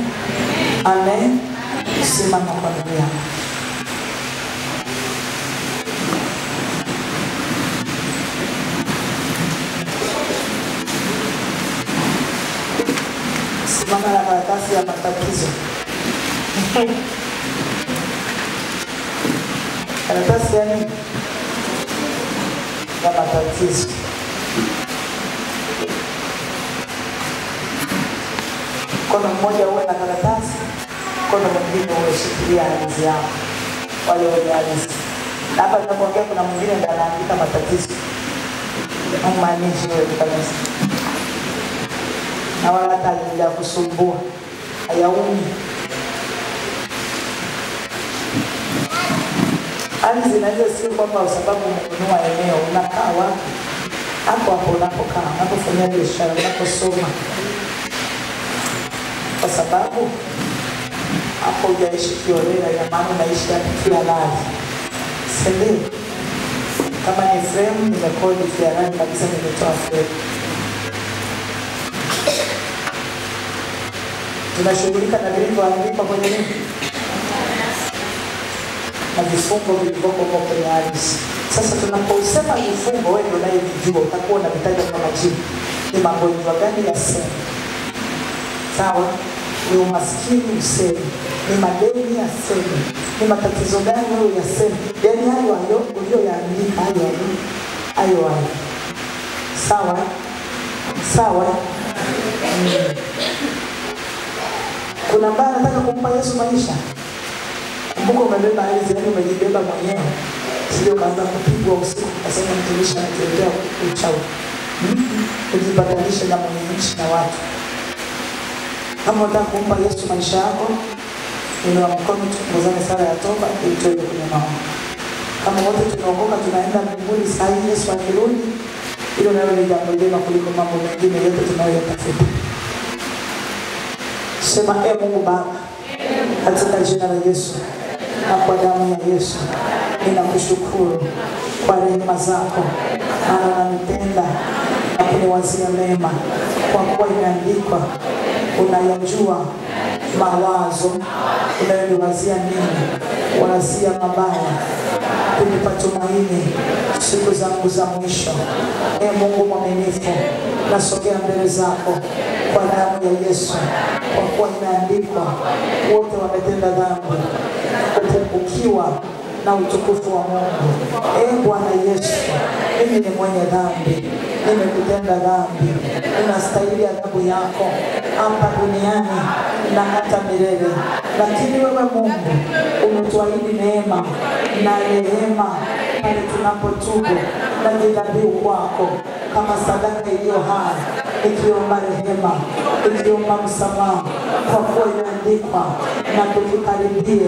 Amen. Simama kwa dunia. Simama na karatasi ya matatizo. Karatasi ya nini? Ya matatizo. Mkono mmoja uwe na karatasi, mkono mwingine umeshikilia ardhi yako. Wale wenye ardhi. Na hapa tunapoongea kuna mwingine ndiye anaandika matatizo. Haimaanishi wewe kabisa. Na wala hata ya kusumbua. Hayaumi. Ardhi zinaweza sio kwamba sababu umenunua eneo, unakaa wapi? Hapo unapokaa, unapofanya biashara, unaposoma. Kwa sababu hapo hujaishi kiolela, ya maana unaishi hapo kila lali. Sende. Kama ni frame, nimekodi kila lali kabisa, nimetoa frame. Tunashughulika na vilivyoandikwa kwenye nini? Na vifungo vilivyoko kwenye ardhi. Sasa tunaposema vifungo, wewe ndio unayejua, utakuwa unavitaja kwa majina. Ni magonjwa gani ya sema? Sawa? Ni umaskini useme, ni madeni ya sema, ni matatizo gani wewe yaseme? Yaani hayo uliyoyaandika hayo. Sawa? Sawa? Kuna mbaya nataka kumpa Yesu maisha. Kumbuka umebeba ardhi, yani umejibeba mwenyewe. Sio kaanza kupigwa usiku ukasema mtumishi anatembea uchawi. Kujipatanisha na mwenye nchi na watu. Kama unataka kumpa Yesu maisha yako, inua mkono tuongozane sala ya toba ili tuende kwenye maombi. Kama wote tunaokoka tunaenda mbinguni saa hii Yesu akirudi, hilo nalo ni jambo jema kuliko mambo mengine yote tunayotafuta. Sema Mungu Baba, katika jina la Yesu na kwa damu ya Yesu, ninakushukuru kwa rehema zako, maana unanipenda na kuniwazia mema, kwa kuwa imeandikwa unayajua mawazo unayoniwazia mimi, wazia mabaya kunipa tumaini siku zangu za mwisho. Mungu mwaminifu, nasogea mbele zako kwa damu ya Yesu, kwa kuwa imeandikwa wote wametenda dhambi kupungukiwa na utukufu wa Mungu. Bwana Yesu, mimi ni mwenye dhambi, nimekutenda dhambi, ninastahili adhabu yako hapa duniani na hata milele. Lakini wewe Mungu umetuahidi neema na rehema pale tunapotubu na kujidhabihu kwako kama sadaka iliyo hai, ikiomba rehema, ikiomba msamaha, kwa kuwa imeandikwa na tukikaribie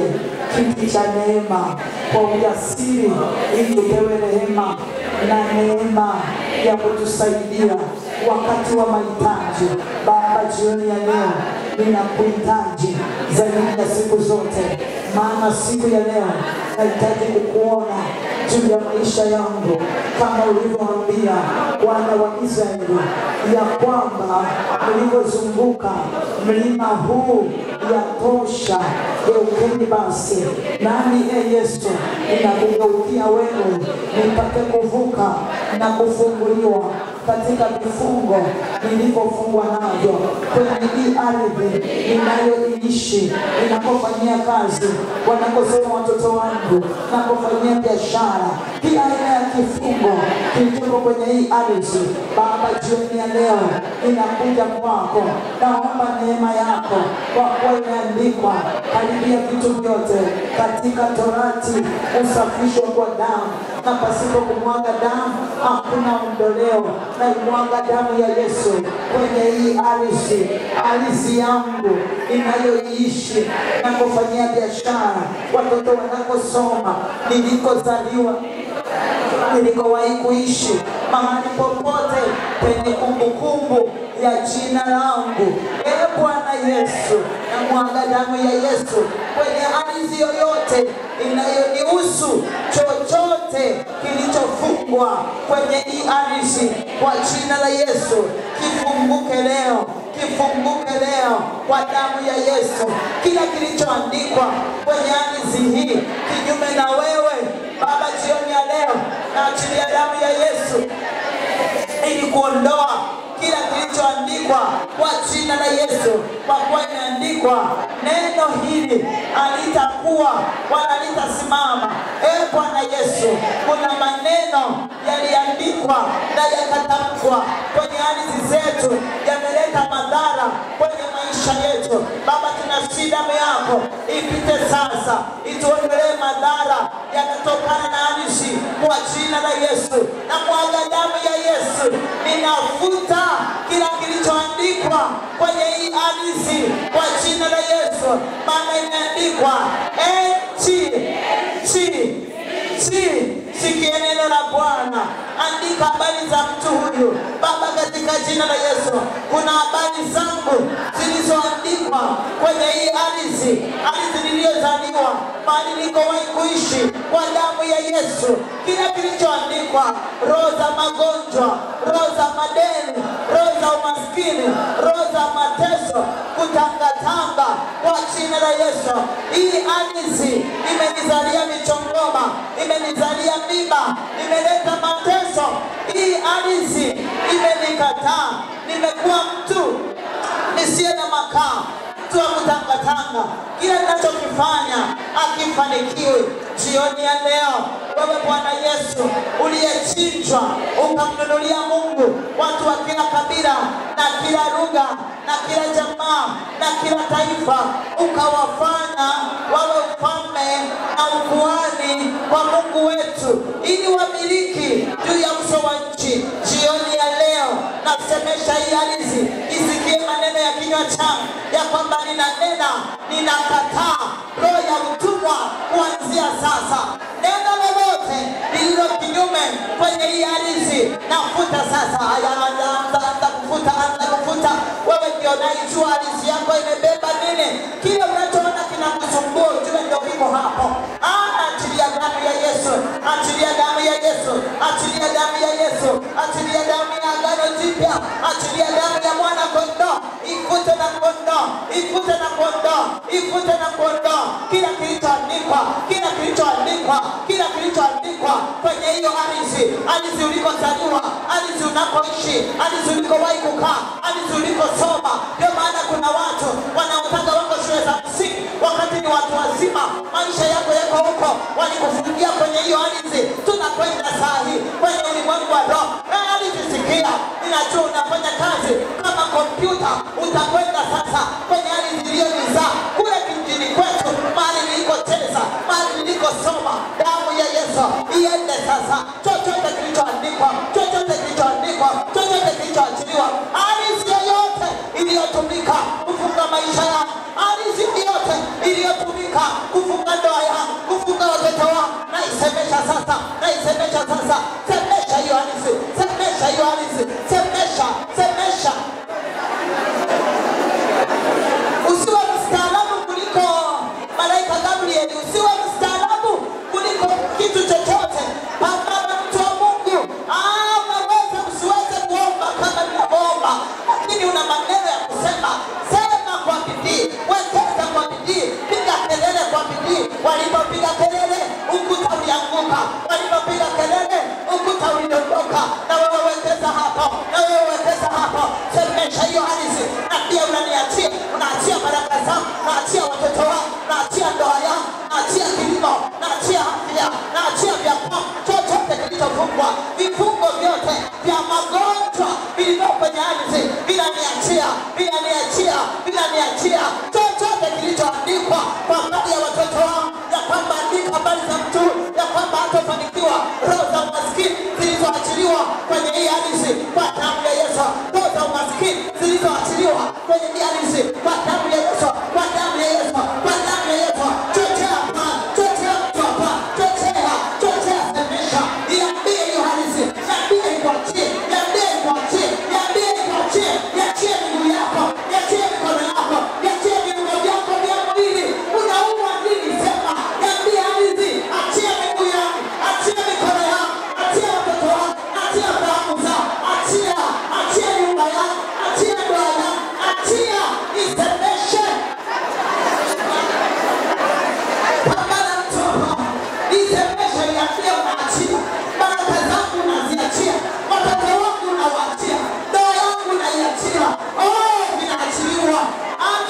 kiti cha neema kwa ujasiri ili tupewe rehema na neema ya kutusaidia wakati wa mahitaji. Baba, jioni ya leo ninakuhitaji zaidi ya siku zote, maana siku ya leo nahitaji kukuona juu ya maisha yangu, kama ulivyoambia wana wa Israeli ya kwamba mlivyozunguka mlima huu yatosha, geukeni basi. Nami Yesu ninakugeukia wewe nipate kuvuka na kufunguliwa katika vifungo nilivyofungwa navyo kwenye hii ardhi ninayoishi, ninapofanyia kazi, wanakosoma watoto wangu, ninapofanyia biashara, kila aina ya kifungo kilichopo kwenye hii ardhi. Baba, jioni ya leo ninakuja kwako, naomba neema yako, kwa kuwa imeandikwa karibia vitu vyote katika Torati usafishwa kwa damu, na pasipo kumwaga damu hakuna ondoleo. Na imwaga damu ya Yesu kwenye hii ardhi yangu inayoishi, na kufanyia biashara, watoto wanakosoma, nilikozaliwa, nilikowahi kuishi, mahali popote penye kumbukumbu ya jina langu. Bwana Yesu, na mwaga damu ya Yesu kwenye ardhi yoyote inayonihusu, chochote kilichofungwa kwenye hii ardhi, kwa jina la Yesu kifunguke leo, kifunguke leo kwa damu ya Yesu. Kila kilichoandikwa kwenye ardhi hii kinyume na wewe, Baba, jioni ya leo naachilia damu ya Yesu ili kuondoa kila kilichoandikwa kwa jina la Yesu, kwa kuwa imeandikwa neno hili halitakuwa wala litasimama. Bwana Yesu, kuna maneno yaliandikwa na yakatamkwa kwenye ardhi zetu, yameleta madhara kwenye maisha yetu. Baba, tunashida damu yako ipite sasa, ituondolee madhara yanatokana na ardhi kwa jina la Yesu. Na mwaga damu ya Yesu, ninafuta kila kilichoandikwa kwenye hii ardhi kwa jina la Yesu, maana imeandikwa sikia neno la Bwana, andika habari za mtu huyu. Baba, katika jina la Yesu, kuna habari zangu zilizoandikwa kwenye hii ardhi niliyozaliwa, mahali nilikowahi kuishi, kwa damu ya Yesu. Kila kilichoandikwa, roho za magonjwa, roho za madeni, roho za umaskini, roho za mateso, kutangatanga, kwa jina la Yesu. Hii ardhi imenizalia michongoma, imenizalia mimba, imeleta mateso. Hii ardhi imenikataa, nimekuwa mtu nisiye na makao, mtu wa kutangatanga. Kila ninachokifanya hakifanikiwi. Jioni ya leo, wewe Bwana Yesu uliyechinjwa ukamnunulia Mungu watu wa kila kabila na kila lugha na kila jamaa na kila taifa, ukawafanya wawe ufalme na ukuhani kwa Mungu wetu, ili wamiliki juu ya uso wa nchi. Jioni ya leo nasemesha hii ardhi isikie maneno ya kinywa changu ya kwamba ninanena, ninakataa roho ya utumwa kuanzia sasa. Neno lolote lililo kinyume kwenye hii ardhi nafuta sasa. Anza kufuta. Wewe ndio unaijua ardhi yako imebeba nini. Kile unachoona kinakusumbua ujue ndio kiko hapo. Achilia damu ya Yesu, achilia damu ya Yesu, achilia damu ya Yesu, achilia damu ya Agano Jipya, achilia damu ya mwana kondoo, ifute na kondoo, ifute na kondoo, ifute na kondoo kila kilichoandikwa, kila kilichoandikwa, kila kilichoandikwa kwenye hiyo ardhi ulikozaliwa, ardhi unakoishi, ardhi ulikowahi kukaa, ardhi ulikosoma. Ndio maana kuna watu wanaotaka wako shule za msingi wakati ni watu wazima, maisha yako yako huko, walikufungia kwenye hiyo ardhi. Tunakwenda saa hii kwenye ulimwengu wa roho. Ardhi, sikia, ninajua unafanya kazi kama kompyuta, utakwenda sasa kwenye ardhi iliyonizaa kule kijijini kwetu, mahali nilikocheza, mahali nilikosoma. Damu ya Yesu iende sasa. Chochote kilichoandikwa, chochote kilichoandikwa, chochote kilichoachiliwa, ardhi kwenye hii ardhi kwa damu ya Yesu. Roho za umaskini zilizoachiliwa kwenye hii ardhi kwa damu ya Yesu, kwa damu ya Yesu, kwa damu ya Yesu. Chochea hapa, chochea mtu hapa, chochea semesha. Iambie hiyo ardhi, iambie ikuachie, iambie ikuachie, iambie ikuachie. Iachie miguu yako, iachie mikono yako, iachie viungo vyako vya mwili. Unauma nini? Sema, iambie ardhi, achia miguu yangu, achia mikono yangu, achia watoto wangu, achia fahamu zao, achia nyumba yangu, achia ndoa yangu, achia isemeshe. Pambana mtu hapa, isemeshe, iambie unaachia. Baraka zangu unaziachia, watoto wangu unawaachia, ndoa yangu unaiachia. Vinaachiliwa.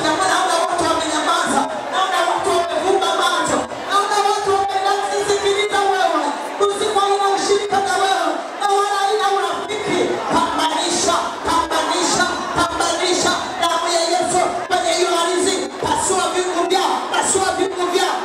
Naona watu wamenyamaza, naona watu wamevumba macho, naona watu wamenasikiliza wewe. Usiku haina ushirika na wewe, na wala haina urafiki. Pambanisha, pambanisha, pambanisha. Damu ya Yesu kwenye hiyo ardhi. Pasua viungo vyao, pasua viungo vyao,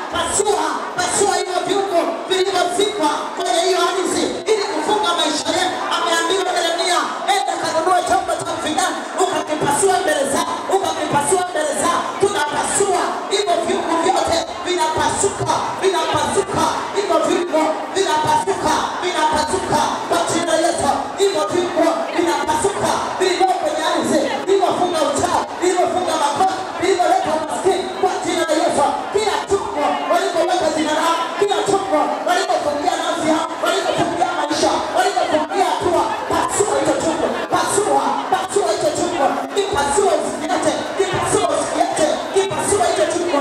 pasua hivyo viungo vilivyozikwa kwenye hiyo ardhi ili kufunga maisha yenu. Ameambiwa Yeremia, enda kanunue chombo cha mvinani ukakipasua mbele zao, ukakipasua mbele zao. Tunapasua hivyo viungo vyote, vinapasuka, vinapasuka. Hivyo viungo vinapasuka, vinapasuka kwa jina la Yesu. Hivyo viungo vinapasuka, vilivyo kwenye ardhi, vilivyofunga uchawi, vilivyofunga makosa, vilivyoleta umaskini kwa jina la Yesu. Kila tumbo walipoweka jina lao, kila tumbo walipofungia nafsi yao, walipofungia maisha, walipofungia hatua, pasua hicho tumbo, pasua hicho tumbo, kipasue usikiate, kipasue usikiate, kipasue hicho tumbo,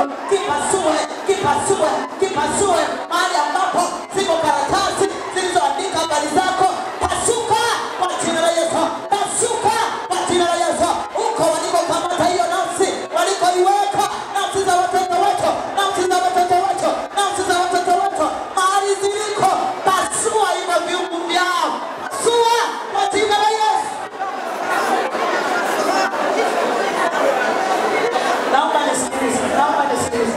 kipasue mahali ambapo ziko karatasi zilizoandika habari zako. Pasuka kwa jina la Yesu, pasuka kwa jina la Yesu. Uko walikokamata hiyo nafsi, walikoiweka nafsi za watoto wetu, nafsi za watoto wetu, nafsi za watoto wetu, mahali ziliko, pasua hivyo viungo vyao, pasua kwa jina la Yesu. Naomba nisikilize.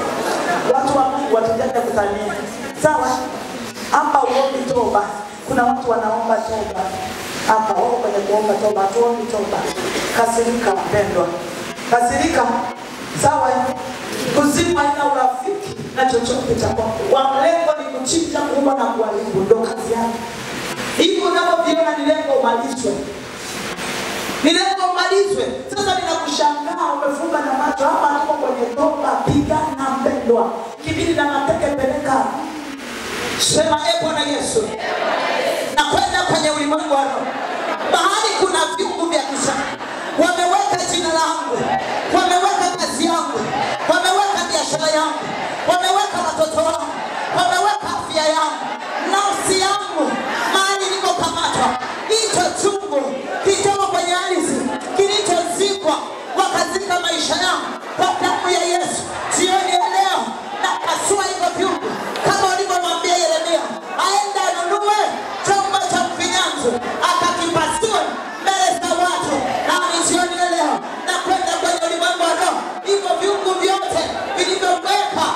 Watu wa Mungu watajaje kutania. Sawa? Hapa uombi toba. Kuna watu wanaomba toba. Hapa wao kwenye kuomba toba, tuombe toba. Kasirika mpendwa. Kasirika. Sawa? Kuzima ina urafiki na chochote cha kwako. Lengo ni kuchinja, kuua na kuharibu, ndio kazi yake. Hivyo unavyoviona ni lengo umalizwe. Ni lengo umalizwe. Sasa ninakushangaa umefunga na macho hapa hapo kwenye toba. Pigana mpendwa. Kibili na mateke peleka. Sema Bwana Yesu. Na kwenda kwenye ulimwengu wa roho. Mahali kuna viungo vya giza. Wameweka jina langu, wameweka kazi yangu, wameweka biashara yangu, wameweka watoto wangu, wameweka afya yangu, nafsi yangu, mahali niko kamatwa. Hicho chungu kichoko kwenye ardhi kilichozikwa, wakazika maisha yangu kwa damu ya Yesu. Jioni ya leo na pasua hivyo viungo kama walivyomwambia Yeremia, aenda anunue chombo cha mfinyanzi akakipasua mbele za watu. Na jioni ya leo na kwenda kwenye ulimwengu wa roho, hivyo viungo vyote vilivyoweka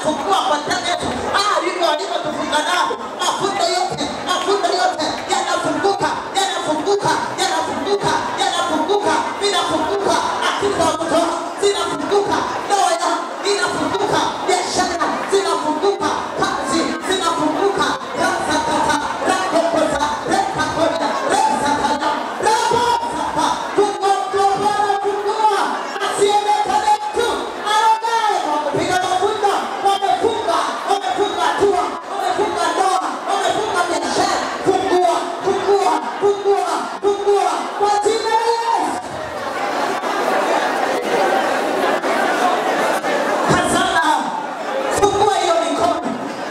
Fungua kwa damu yetu. Hivyo alivyotufunga nao. Mafundo yote yanafunguka, yanafunguka, yanafunguka, yanafunguka, vinafunguka. Akili za watoto zinafunguka, ndoa inafunguka, biashara zinafunguka, kazi zinafunguka. Rasakata, rakokoza, rekakoja, resakana, rakosaka. Fungua. Asiyeonekane mtu arogaye kwa kupiga mafundo. Wamefunga hatua, wamefunga ndoa, wamefunga biashara. Fungua kwa jina la Yesu. Kazana, fungua hiyo mikono,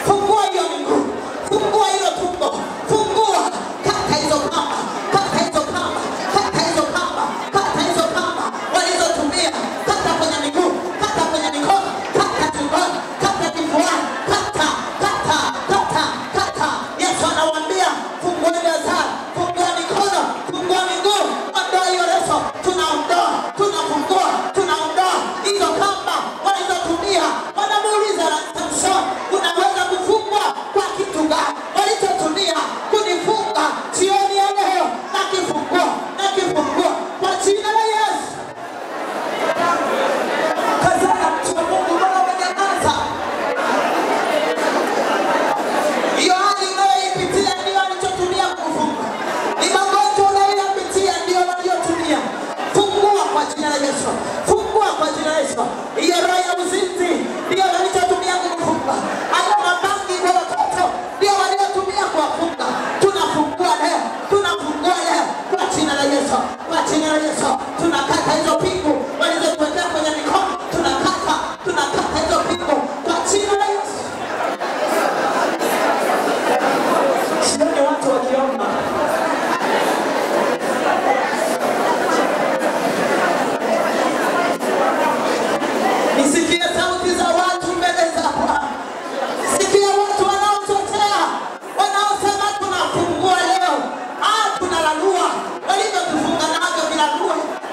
fungua hiyo miguu, fungua hiyo tumbo, fungua. Kata hizo kamba, kata hizo kamba, kata hizo kamba, kata hizo kamba walizotumia. Kata kwenye miguu, kata kwenye mikono, kata tumboni, kata kifuani, kata. Yesu anawaambia fungua biashara, fungua mikono, fungua miguu, ondoa hiyo leso. Tunaondoa, tunafungua, tunaondoa hizo kamba walizotumia. Wanamuuliza Samson, unaweza kufungwa kwa kitu gani? Walichotumia kunifunga jioni ya leo, nakifungua kwa jina la Yesu. Kazana mtu wa Mungu, mbona umenyamaza? Hiyo hali unayoipitia ndio walichotumia kufunga. Ni magonjwa unayoyapitia ndio waliotumia. Fungua kwa jina la Yesu. Fungua kwa jina la Yesu. Hiyo roho ya uzinzi ndio walichotumia kufunga. Hayo mabangi kwa watoto ndio waliotumia kufunga. Tunafungua leo kwa jina la Yesu. Kwa jina la Yesu. Tunakata hizo pingu walizotuwekea kwenye mikono. Tunakata hizo pingu kwa jina la Yesu. Sione watu wakiomba. Nisikie sauti za watu mbele za Bwana. Sikia watu wanaochochea, wanaosema tunafungua leo. Tunalalua walivyotufunga navyo,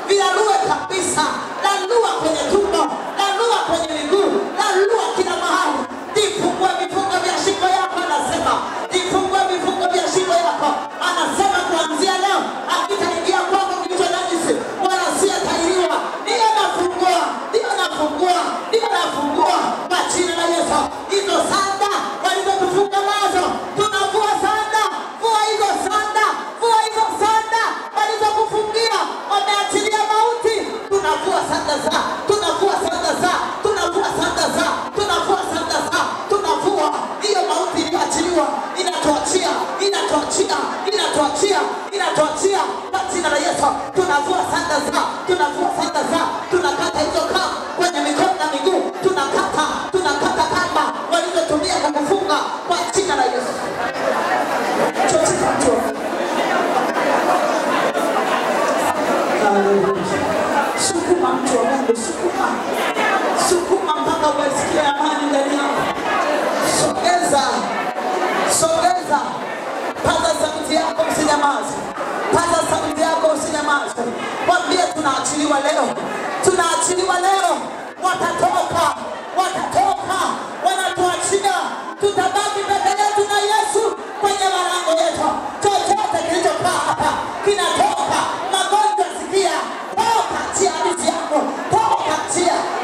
vilalue kabisa. Lalua kwenye tumbo, lalua kwenye miguu, lalua kila mahali. Jifungue vifungo vya shingo yako, anasema. Jifungue vifungo vya shingo yako, anasema. Kuanzia leo hakitaingia kwako kilicho najisi, wala siyatahiriwa. Ndiyo nafungua kwa jina la Yesu. Hizo sanda walizotufunga nazo, tunavua sanda. Vua hizo sanda walizokufungia. Wameachilia mauti, tunavua sanda za. Hiyo mauti iliyoachiliwa inatuachia kwa jina la Yesu. Tunavua sanda za. Tunakata hizo kamba kwenye mikono na miguu. Tunakata kamba walizotumia kukufunga kwa jina la Yesu. Sukuma mtu wa Mungu, sukuma mpaka usikie amani ndani yako. Sogeza. Paza sauti yako, usinyamaze. Mwambie tunaachiliwa leo. Watatoka, wanatuachia. Tutabaki peke yetu na Yesu kwenye malango yetu. Chochote kilichokaa hapa kinatoka. Magonjwa sikia, toka, achia hadithi yako.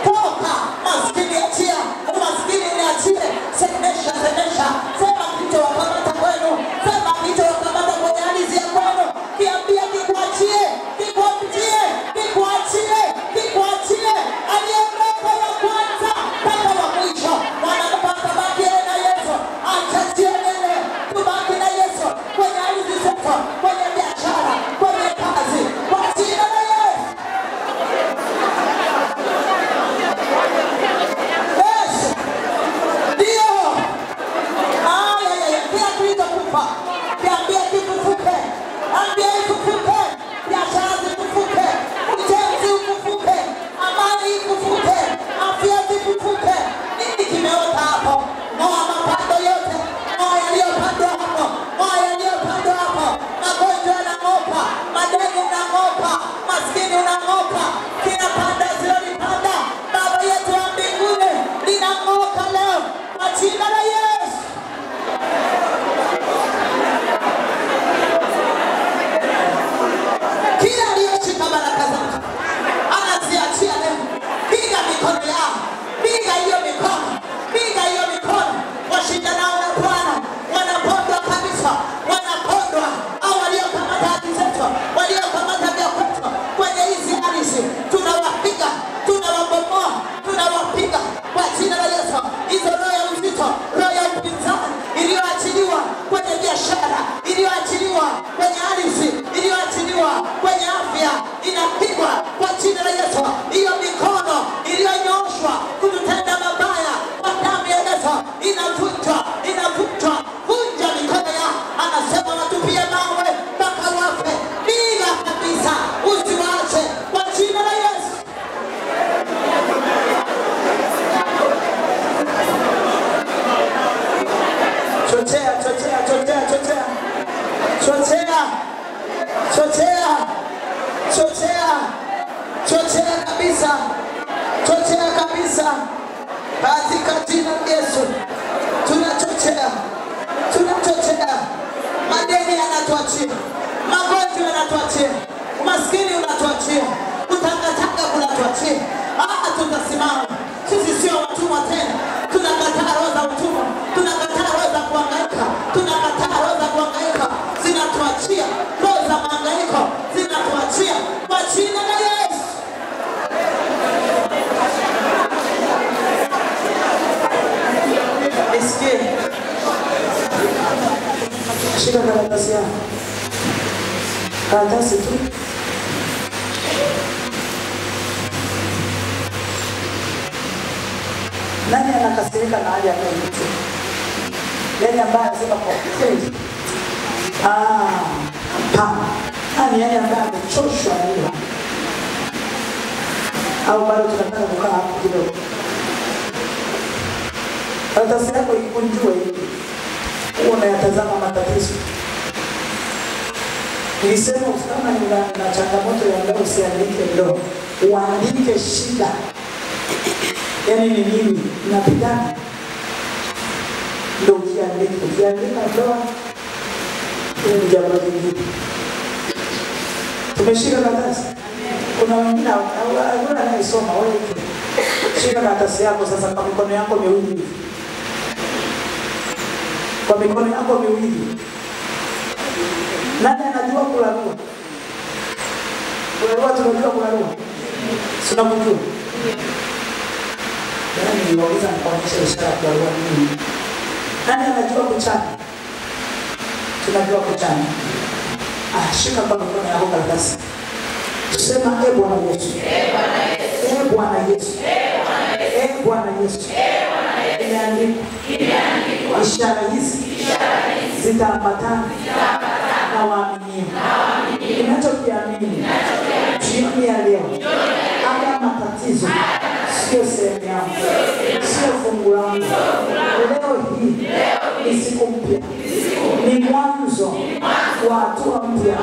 Toka. Maskini achia, umaskini niachie. Semesha. Sema kilichowakamata kwenu, sema kilichowakamata kwenye hadithi ya kwenu. Kiambia kikuachie. Aliyeondoka wa kwanza mpaka wa mwisho. Wanapata baki na Yesu. Acha tubaki na Yesu kwenye hadithi zetu, kwenye biashara, kwenye kazi, kwa jina la Yesu. Ndio. Kila kilichokufa kiambia kifufuke. Ambia ifufuke. Biashara zifufuke. Ujenzi ufufuke. Amani ifufuke. Afya zifufuke. Nini kimeota hapo? Noa mapando yote. Noa yaliyopandwa hapo. Magonjwa yanang'oka. Madeni unang'oka. Maskini unang'oka. Kila panda zilizopanda. Baba yetu wa mbinguni linang'oka leo. Yesu inavunjwa, inavunjwa. Vunja mikono yao. Anasema watupie mawe mpaka wafe. Bila kabisa usiwaache kwa jina la Yesu. Chochea, chochea, chochea, chochea. Chochea. Chochea. Chochea. Chochea kabisa. Chochea kabisa. Katika jina la Yesu. Tunachochea. Tunachochea. Madeni yanatuachia. Magonjwa yanatuachia. Umaskini unatuachia. Kutangatanga kunatuachia. Tutasimama. Sisi sio watumwa tena. Tunakataa roho za utumwa. Tunakataa roho za kuhangaika. Tunakataa roho za kuhangaika. Zinatuachia. Roho za mahangaiko zinatuachia kwa jina la Yesu. Nisikie. Shika karatasi yako. Karatasi tu. Nani anakasirika na hali ya mtu? Yeye ambaye anasema kwa kweli. Nani yeye ambaye amechoshwa na hilo? Au bado tunataka kukaa hapo kidogo? Karatasi yako ikunjue hivi. Unayatazama matatizo. Nilisema kama na changamoto ya leo usiandike leo. Uandike shida. Yaani ni nini? Unapigana. Ndio ukiandika. Ukiandika ndoa. Ni jambo lingine. Tumeshika karatasi. Kuna wengine hawana anayesoma wewe. Shika karatasi yako sasa kwa mikono yako miwili. Kwa mikono yako miwili. Nani anajua kulalua? Kulalua tunajua kulalua. Sina kujua. Yaani niwauliza nikuonyesha ishara ya kulalua nini? Nani anajua kuchana? Tunajua kuchana. Shika kwa mikono yako karatasi. Tusema Bwana Yesu. Bwana Yesu. Bwana Yesu. Imeandikwa. Ishara hizi zitaambatana na waaminio. Ninachokiamini jioni ya leo, haya matatizo sio sehemu yangu, sio fungu langu. Leo hii ni siku mpya, ni mwanzo wa hatua mpya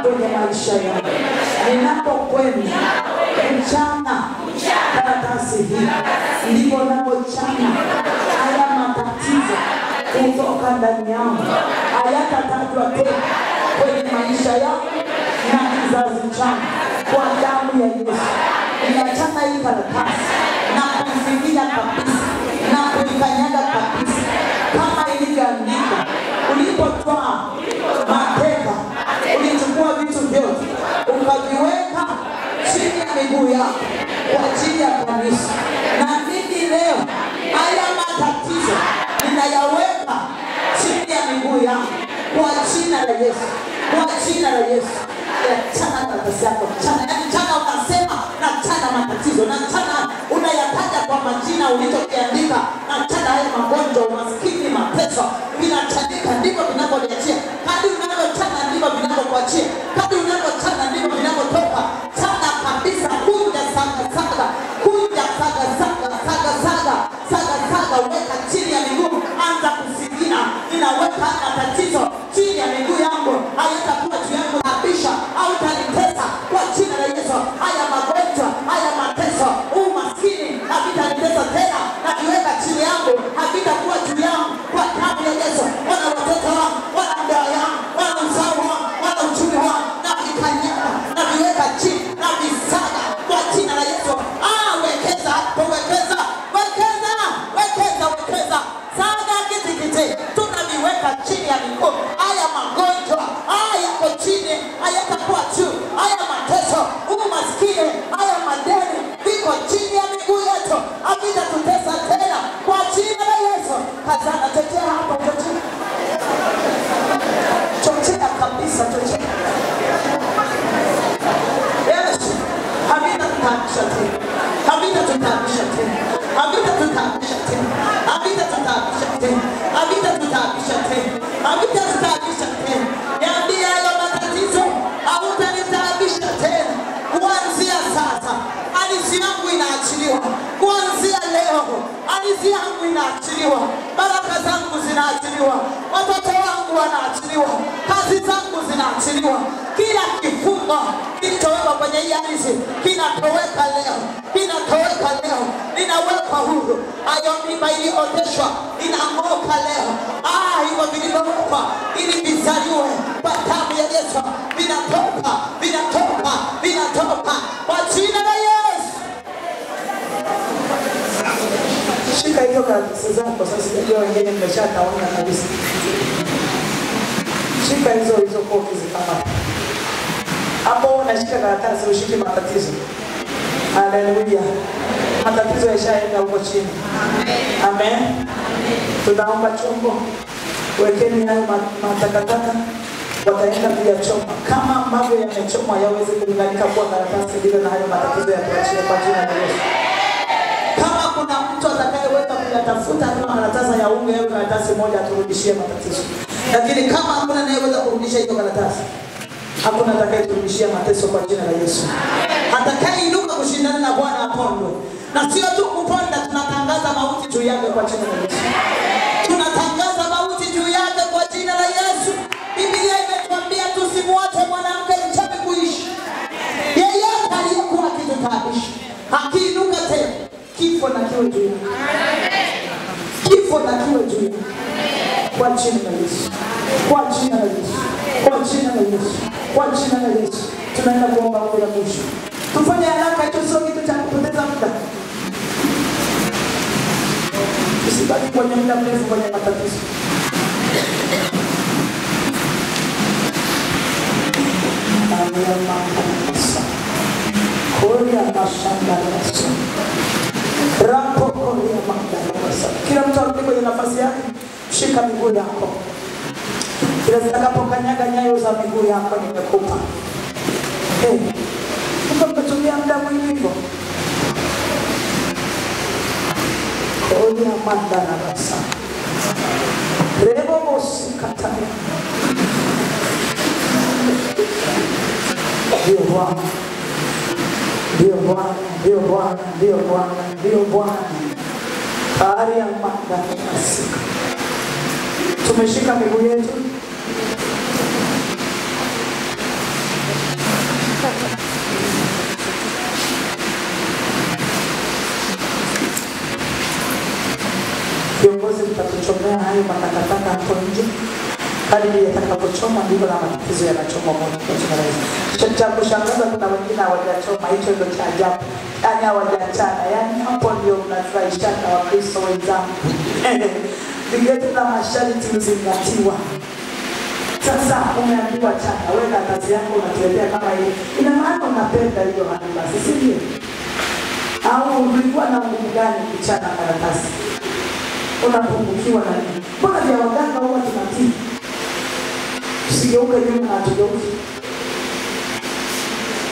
kwenye maisha yangu. Ninapokwenda kuchana karatasi hii, ndipo napochana haya matatizo kutoka ndani yangu. Hayatatajwa tena kwenye maisha yangu na kizazi changu kwa damu ya Yesu. Ninachana hii karatasi na kuifikia kabisa na kuikanyaga kabisa kama ilivyoandikwa. Ulipotoa mateka, ulichukua vitu vyote ukaviweka chini ya miguu yako kwa ajili ya kanisa. Na mimi leo haya matatizo ninayaweka chini ya miguu yangu kwa jina la Yesu. Kwa jina la Yesu. Chana karatasi yako. Chana unasema na chana matatizo. Na chana unayataja kwa majina ulichokiandika. Na chana haya magonjwa, umaskini, mateso. Vinachanika ndivyo vinavyoachia. Kadri unavyochana ndivyo vinavyokuachia. Kadri unavyochana ndivyo vinavyotoka. Chana kabisa. Kunja saga saga. Kunja saga saga saga saga. Saga saga weka chini ya miguu. Anza kusigina. Ninaweka matatizo chini ya miguu yangu. Hayatakuwa juu yangu kabisa. Au tanitesa kwa jina la Yesu. Haya magonjwa, haya mateso, umaskini havitanitesa tena. Na kiweka chini yangu, havitakuwa juu yangu kwa damu ya Yesu. Wana watoto wangu, wana ndoa yangu, wana uzao wangu, wana uchumi wangu, na vikanyaka, na viweka chini, na visaga kwa jina la Yesu. Wekeza, wekeza, wekeza, wekeza, wekeza. Saga kitikiti, tunaviweka chini ya miguu. Haya magonjwa, haya kwa chini, hayatakuwa juu. Haya mateso, umaskini, haya madeni, viko chini ya miguu yetu. Havitatutesa tena kwa jina la Yesu. Kazana, chochea hapo, chochea. Chochea kabisa, chochea. Yesu, havitatutamisha tena. Havitatutamisha tena. Havitatutamisha tena. Havitatutamisha tena, havitatutaabisha tena, havitatutaabisha tena. Niambie hayo matatizo havitanitaabisha tena. Kuanzia sasa ardhi yangu inaachiliwa. Kuanzia leo ardhi yangu inaachiliwa. Baraka zangu zinaachiliwa. Watoto wangu wanaachiliwa. Kazi zangu zinaachiliwa. Kila kifungo kilichowekwa kwenye hii ardhi kinatoweka leo. Kinatoweka leo. Ninaweka huru. Hayo mimba ilioteshwa inang'oka leo. Hivyo vilivyowekwa ili vizaliwe kwa damu ya Yesu vinatoka, vinatoka, vinatoka kwa jina la Yesu. Shika hiyo karatasi zako sasa, sijajua wengine mmeshataona kabisa. Shika hizo kofi zikamata. Hapo unashika karatasi ushike matatizo. Haleluya. Matatizo yashaenda huko chini. Amen. Tunaomba chombo. Wekeni hayo matakataka, wataenda kuyachoma. Kama ambavyo yamechomwa yaweze kulinganika kuwa karatasi, ndivyo na hayo matatizo yatuachie kwa jina la Yesu. Kama kuna mtu atakayeweza kuyatafuta kama karatasi ya unga au karatasi moja aturudishie matatizo. Lakini kama hakuna anayeweza kurudisha hiyo karatasi, hakuna atakayeturudishia mateso kwa jina la Yesu. Atakayeinuka kushindana na Bwana apondwe. Na sio tu kuponda, tunatangaza mauti juu yake kwa jina la Yesu. Tunatangaza mauti juu yake kwa jina la Yesu. Biblia imetuambia tusimwache mwanamke mchawi kuishi. Yeyote aliyekuwa akitutaabisha akiinuka tena, kifo na kiwe juu yake. Kifo na kiwe juu yake. Kwa jina la Yesu. Kwa jina la Yesu. Kwa jina la Yesu. Kwa jina la Yesu. Tunaenda kuomba kwa mwisho. Tufanye haraka, hicho sio kitu cha kupoteza muda. Usibaki kwenye muda mrefu kwenye matatizo. Kila mtu arudi kwenye nafasi yake. Shika miguu yako. Kila zitakapokanyaga nyayo za miguu yako nimekupa. Mungu ametumia muda mwingi hivyo. Oya mandana basa. Rebo mosi kataya. Ndio Bwana. Ndio Bwana, ndio Bwana, ndio Bwana, ndio Bwana. Kari ya mandana basa. Tumeshika miguu yetu. Viongozi mtatuchomea hayo matakataka hapo nje. Kadiri yatakapochoma ndivyo na matatizo yanachoma moto kwa jina la Yesu. Cha kushangaza kuna wengine hawajachoma, hicho ndio cha ajabu. Yaani hawajachana. Yaani hapo ndio mnafurahishana Wakristo wenzangu. Vigezo na masharti mzingatiwa. Sasa umeambiwa chana, wewe na kazi yako unatuletea kama hii. Ina maana unapenda hiyo hali basi, si ndio? Au ulikuwa na nguvu gani kuchana karatasi? Unapungukiwa na nini? Mbona vya waganga huwa tunatii? Usigeuke nyuma na tugeuke.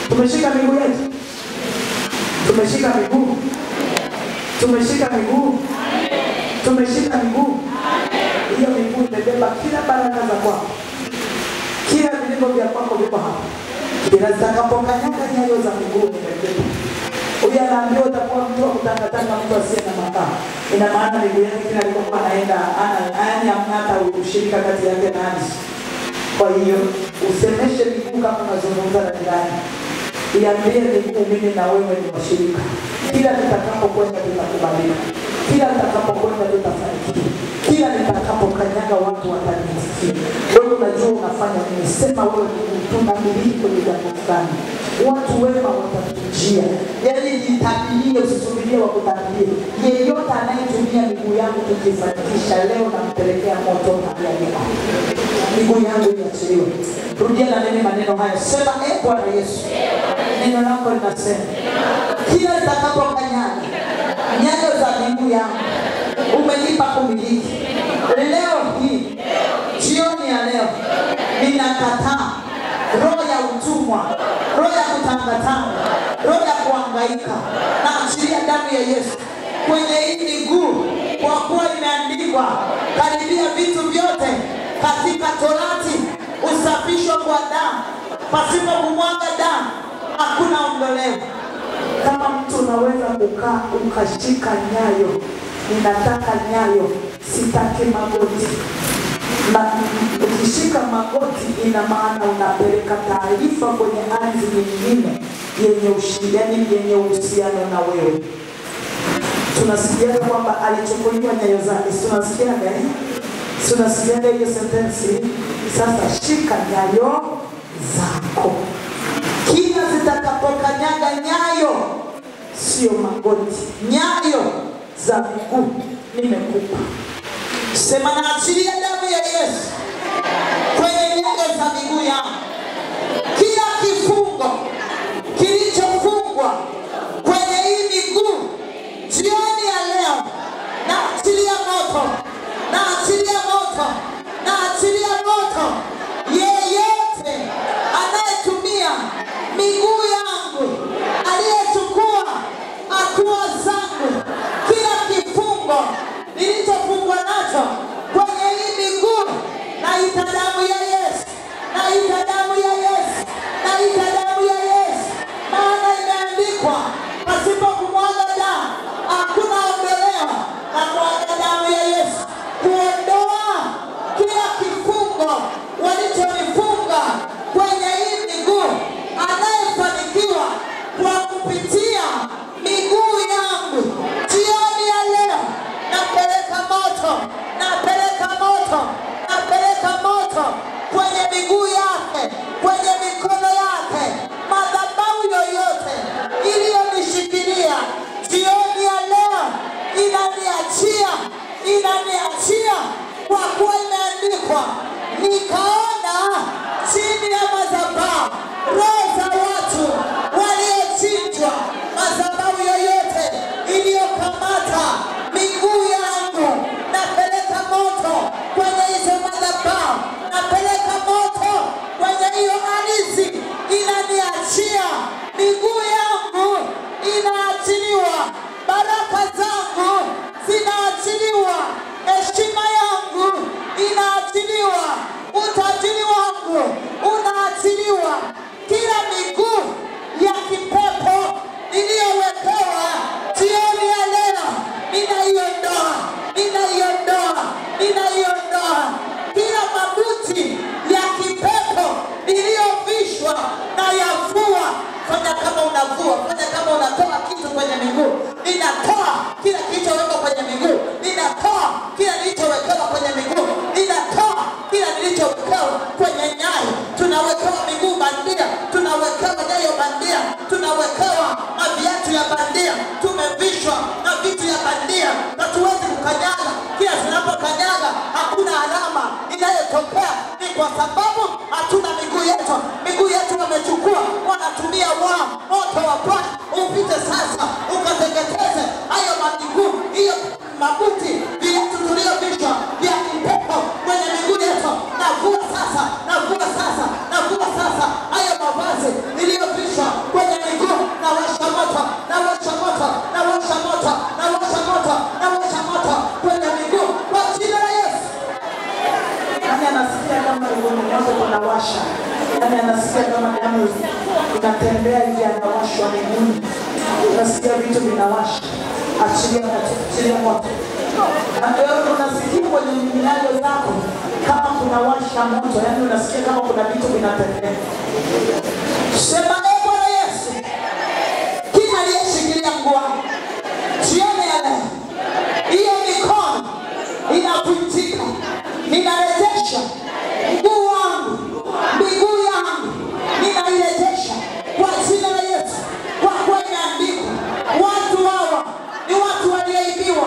Tumeshika miguu yetu. Tumeshika miguu. Tumeshika miguu. Tumeshika miguu. Hiyo miguu imebeba kila baraka za kwako. Kila vilivyo vya kwako viko hapa. Kila zitakapokanyaga nyayo za miguu imebeba. Huyu anaambiwa utakuwa mtu wa kutangatanga, mtu asiye na makao. Ina maana miguu yake kila alipokuwa anaenda yaani hata ushirika kati yake na ardhi. Kwa hiyo usemeshe miguu kama unazungumza na jirani. Iambie miguu mimi na wewe ni washirika. Kila tutakapokwenda tutakubalika. Kila tutakapokwenda tutafanikiwa. Kila nitakapokanyaga watu watanisikia. Wewe unajua unafanya nini? Sema wewe tunamiliki kwenye jambo fulani. Watu wema watakujia. Yaani jitabirie, usisubirie wakutabirie. Yeyote anayetumia miguu yangu kujifanikisha leo nampelekea moto na yeye. Miguu yangu iachiliwe. Rudia na nene maneno haya. Sema Bwana Yesu. Neno lako linasema kila nitakapokanyaga nyayo za miguu yangu umenipa kumiliki. Leo hii, jioni ya leo, ninakataa roho ya utumwa, roho ya kutangatanga, roho ya kuhangaika. Na achilia damu ya Yesu kwenye hii miguu, kwa kuwa imeandikwa kufichwa kwa damu, pasipo kumwaga damu hakuna ondoleo. Kama mtu unaweza kukaa ukashika nyayo, ninataka nyayo, sitaki magoti. Ukishika magoti ina maana unapeleka taarifa kwenye ardhi nyingine yenye ushindani, yenye uhusiano na wewe. Tunasikia kwamba alichukuliwa nyayo zake. Tunasikia gani? Tunasikia hiyo sentence. Sasa shika nyayo zako. Kila zitakapokanyaga nyayo, sio magoti, nyayo za miguu nimekupa. Sema naachilia damu ya Yesu kwenye nyayo za miguu yangu. Kila kifungo kilichofungwa kwenye hii miguu jioni ya leo, naachilia moto, naachilia moto, naachilia moto. Yeyote anayetumia miguu yangu, aliyechukua hatua zangu, kila kifungo nilichofungwa nacho kwenye hii miguu, naita damu ya Yesu, naita damu ya Yesu, naita damu ya Yesu. Maana imeandikwa, pasipo kumwaga damu hakuna ondoleo. Na mwaga damu ya Yesu kuondoa kila kifungo walichonifunga kwenye hii miguu. Anayefanikiwa kwa kupitia miguu yangu jioni ya leo, napeleka moto, napeleka moto, napeleka moto kwenye miguu yake, kwenye mikono yake. Madhabahu yoyote iliyonishikilia jioni ya leo inaniachia, inaniachia, kwa kuwa imeandikwa, nikaona chini ya madhabahu roho za watu waliochinjwa. Madhabahu yoyote iliyokamata miguu yangu, napeleka moto kwenye hizo madhabahu, napeleka moto kwenye hiyo ardhi, inaniachia. Miguu yangu inaachiliwa, baraka zangu zinaachiliwa, heshima yangu inaachiliwa, utajiri wangu unaachiliwa. Kila miguu ya kipepo niliyowekewa jioni ya leo, ninaiondoa, ninaiondoa, ninaiondoa. Kila mabuti ya kipepo niliyovishwa na yavua. Fanya kama unavua, fanya kama unatoa kitu kwenye miguu. Ninatoa kila kilichowekwa kwenye miguu, ninatoa kila nilichowekewa kwenye miguu, ninatoa kila nilichowekewa kwenye nyayo. Tunawekewa miguu bandia, tunawekewa nyayo bandia, tunawekewa maviatu ya bandia, tumevishwa na vitu ya bandia, na tuwezi kukanyaga. Kila tunapokanyaga hakuna alama inayotokea. Ni kwa sababu hatuna miguu yetu. Miguu yetu wamechukua, wanatumia wao moto wa Bwana upite sasa, ukateketeze hayo miguu, hiyo mabuti, viatu tuliovishwa vya kipepo kwenye miguu yetu. Navua sasa, navua sasa, navua sasa hayo mavazi niliyovishwa kwenye miguu. Nawasha moto, nawasha moto, nawasha moto, nawasha moto, nawasha moto kwenye miguu kwa jina la Yesu. Nani anasikia kama mikono yako kunawasha? Nani anasikia kama damu inatembea hivi, anawashwa miguuni? Unasikia vitu vinawasha? Achilia moto, achilia moto. Na wewe unasikia kwenye nyayo zako kama kunawasha moto, yani unasikia kama kuna vitu vinatembea. Sema Bwana Yesu, kila aliyeshikilia mguu wangu jioni ya leo, hiyo mikono inavunjika, ninarejesha mguu wangu, miguu yangu ninairejesha kwa jina la Yesu. Kwa kuwa imeandikwa, watu hawa ni watu walioibiwa.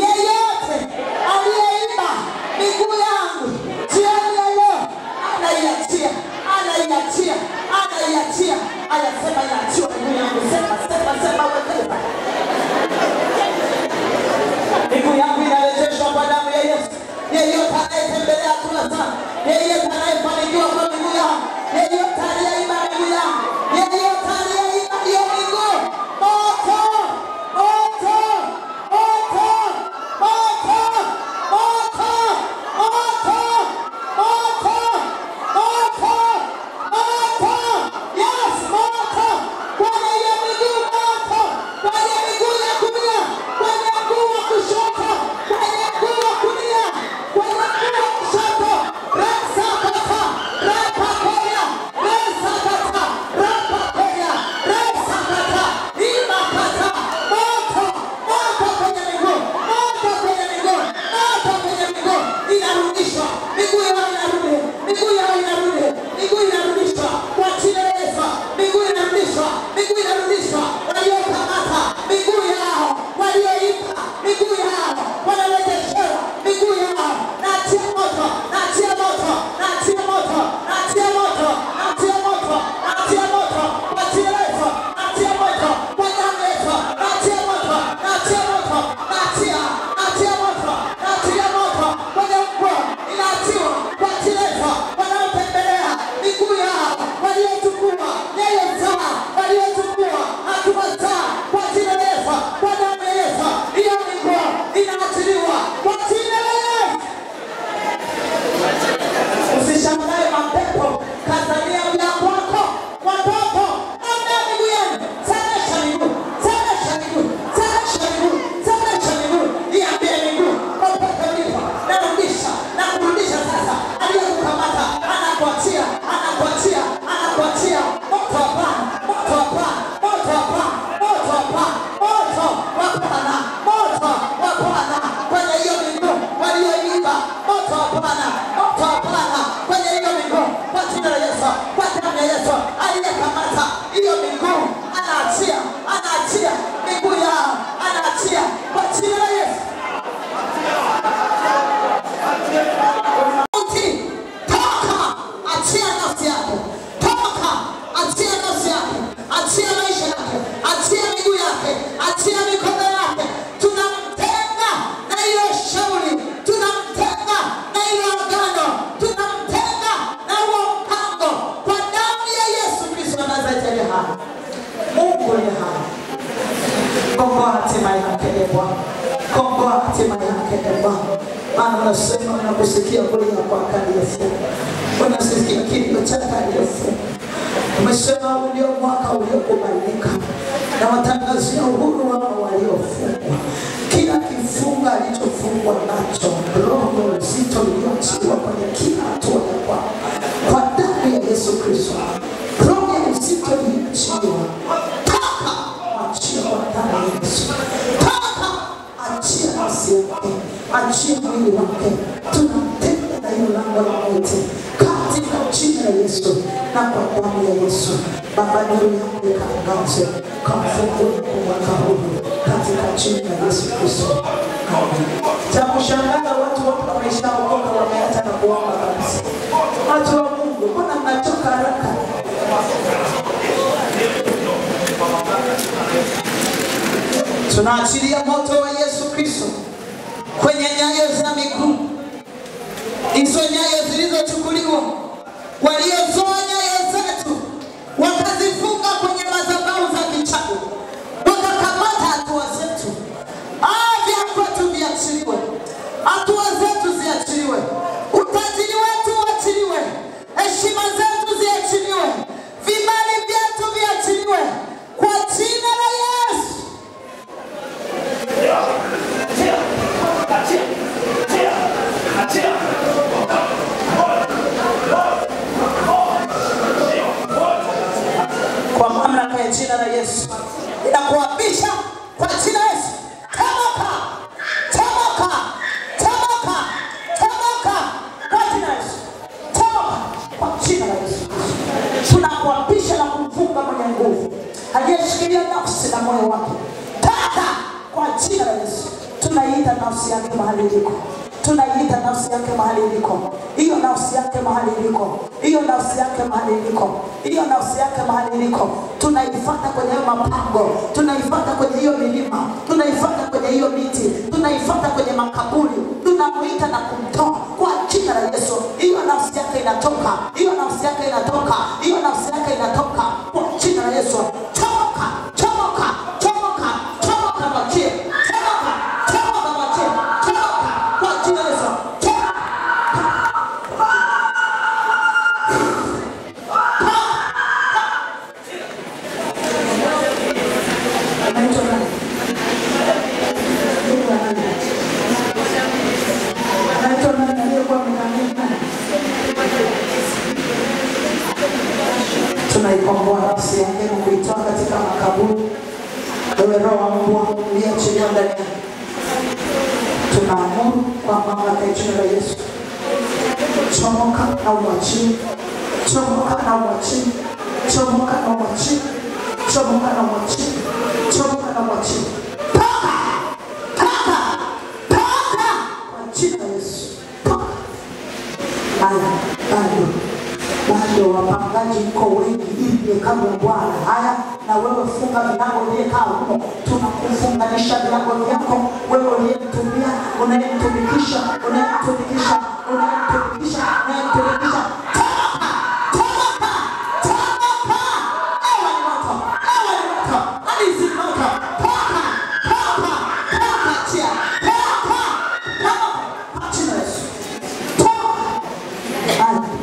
Yeyote aliyeiba miguu yangu jioni ya leo, anaiachia, anaiachia, anaiachia. Ayasema inaachiwa miguu yangu. Sema, sema, sema wewe. Miguu yangu inarejeshwa kwa damu ya Yesu. Yeyote anayetembelea hatua zangu, yeyote anayefanikiwa kwa miguu yangu, yeyote aliyeiba miguu yangu, yeyote aliyeiba hiyo miguu, moto, moto, moto, moto, moto, moto, moto, moto, Bwana. Komboa hatima yake Bwana. Maana unasema unakusikia kulia kwa aliyefungwa. Unasikia kilio cha aliyefungwa. Umesema huu ndio mwaka uliokubalika. Na watangazia uhuru wao waliofungwa. Kila kifunga alichofungwa nacho, roho nzito iliyoachiwa kwenye kila hatua ya kwao, kwa damu ya Yesu Kristo, roho nzito iliyoachiwa, taka achia kwa damu ya Yesu, taka achia nafsi yake, achia mwili wake, tunamtenda na hilo lango la mauti katika jina la Yesu na kwa damu ya Yesu. Baba, nuru yako ikaangaze, kamfungue mwaka huu katika jina la Yesu Kristo. Amen. Cha kushangaza watu wote wameshaokoka, wameacha na kuomba kabisa. Watu wa Mungu, mbona mnachoka haraka? Tunaachilia moto wa Yesu Kristo kwenye nyayo za miguu. Hizo nyayo zilizochukuliwa, waliozoa nyayo zetu wakazifunga kwenye madhabahu za kichawi, wakakamata hatua zetu. Vya kwetu viachiliwe, hatua zetu ziachiliwe, utajiri wetu uachiliwe, heshima zetu ziachiliwe, vibali vyetu viachiliwe kwa jina la Yesu. Kwa mamlaka ya jina la Yesu, ninakuapisha kwa jina la Yesu. Tomoka, tomoka, tomoka, tomoka kwa jina la Yesu. Tomoka kwa jina la Yesu. Tunakuapisha na kumfunga mwenye nguvu aliyeshikilia nafsi na moyo wake. Toka kwa jina la Yesu. Tunaiita nafsi yake mahali iliko. Tunaiita nafsi yake mahali iliko. Hiyo nafsi yake mahali iliko. Hiyo nafsi yake mahali iliko. Hiyo nafsi yake mahali iliko. Tunaifuata kwenye mapango. Tunaifuata kwenye hiyo milima. Tunaifuata kwenye hiyo miti. Tunaifuata kwenye makaburi. Tunamuita na kumtoa kwa jina la Yesu. Hiyo nafsi yake inatoka. Hiyo nafsi yake inatoka. Hiyo nafsi yake inatoka kwa jina la Yesu. Toka, toka, toka, toka kwa jina. Toka, toka kwa jina. Toka kwa jina la Yesu. Tunaikomboa nafsi yake na kuitoa katika makaburi. Ewe roho wa Mungu uliyeachiliwa ndani yake, tunaamuru kwa mamlaka ya jina la Yesu, chomoka na uachie, chomoka na uachie, chomoka na uachie, chomoka na uachie, chomoka na uachie. Toka, toka, toka kwa jina la Yesu. Toka. Haya, bado wapangaji mko wengi ili hekalu la Bwana. Haya, na wewe funga milango ile huko. Tunakufunganisha milango yako wewe uliyemtumia, unayemtumikisha, unayemtumikisha, unayemtumikisha, unayemtumikisha. Toka! Toka! Toka! Ewe ni moto! Ewe ni moto! Alizi moto! Toka! Toka! Toka chia! Toka! Toka! Achina Yesu! Toka!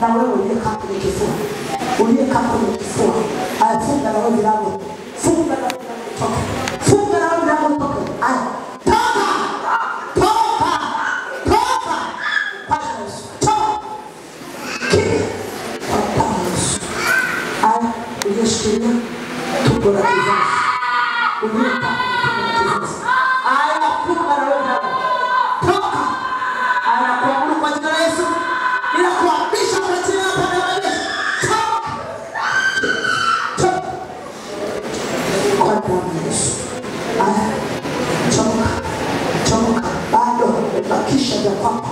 Na wewe uliyekaa kwenye kifua, uliyekaa kwenye kifua, haya funga na wewe milango, funga na wewe toka, funga na wewe milango toka, haya toka, toka, toka, pata Yesu, toka, kile, pata Yesu, haya uliyeshikilia tumbo la kizazi, uliyekaa kwenye tumbo la kizazi, haya funga na wewe milango, toka, haya kuamuru kwa jina la Yesu. Ninakuapisha kwa jina la Bwana Yesu. Toka. Kwa damu ya Yesu. Aya. Chomoka. Chomoka. Bado bakisha vya kwako.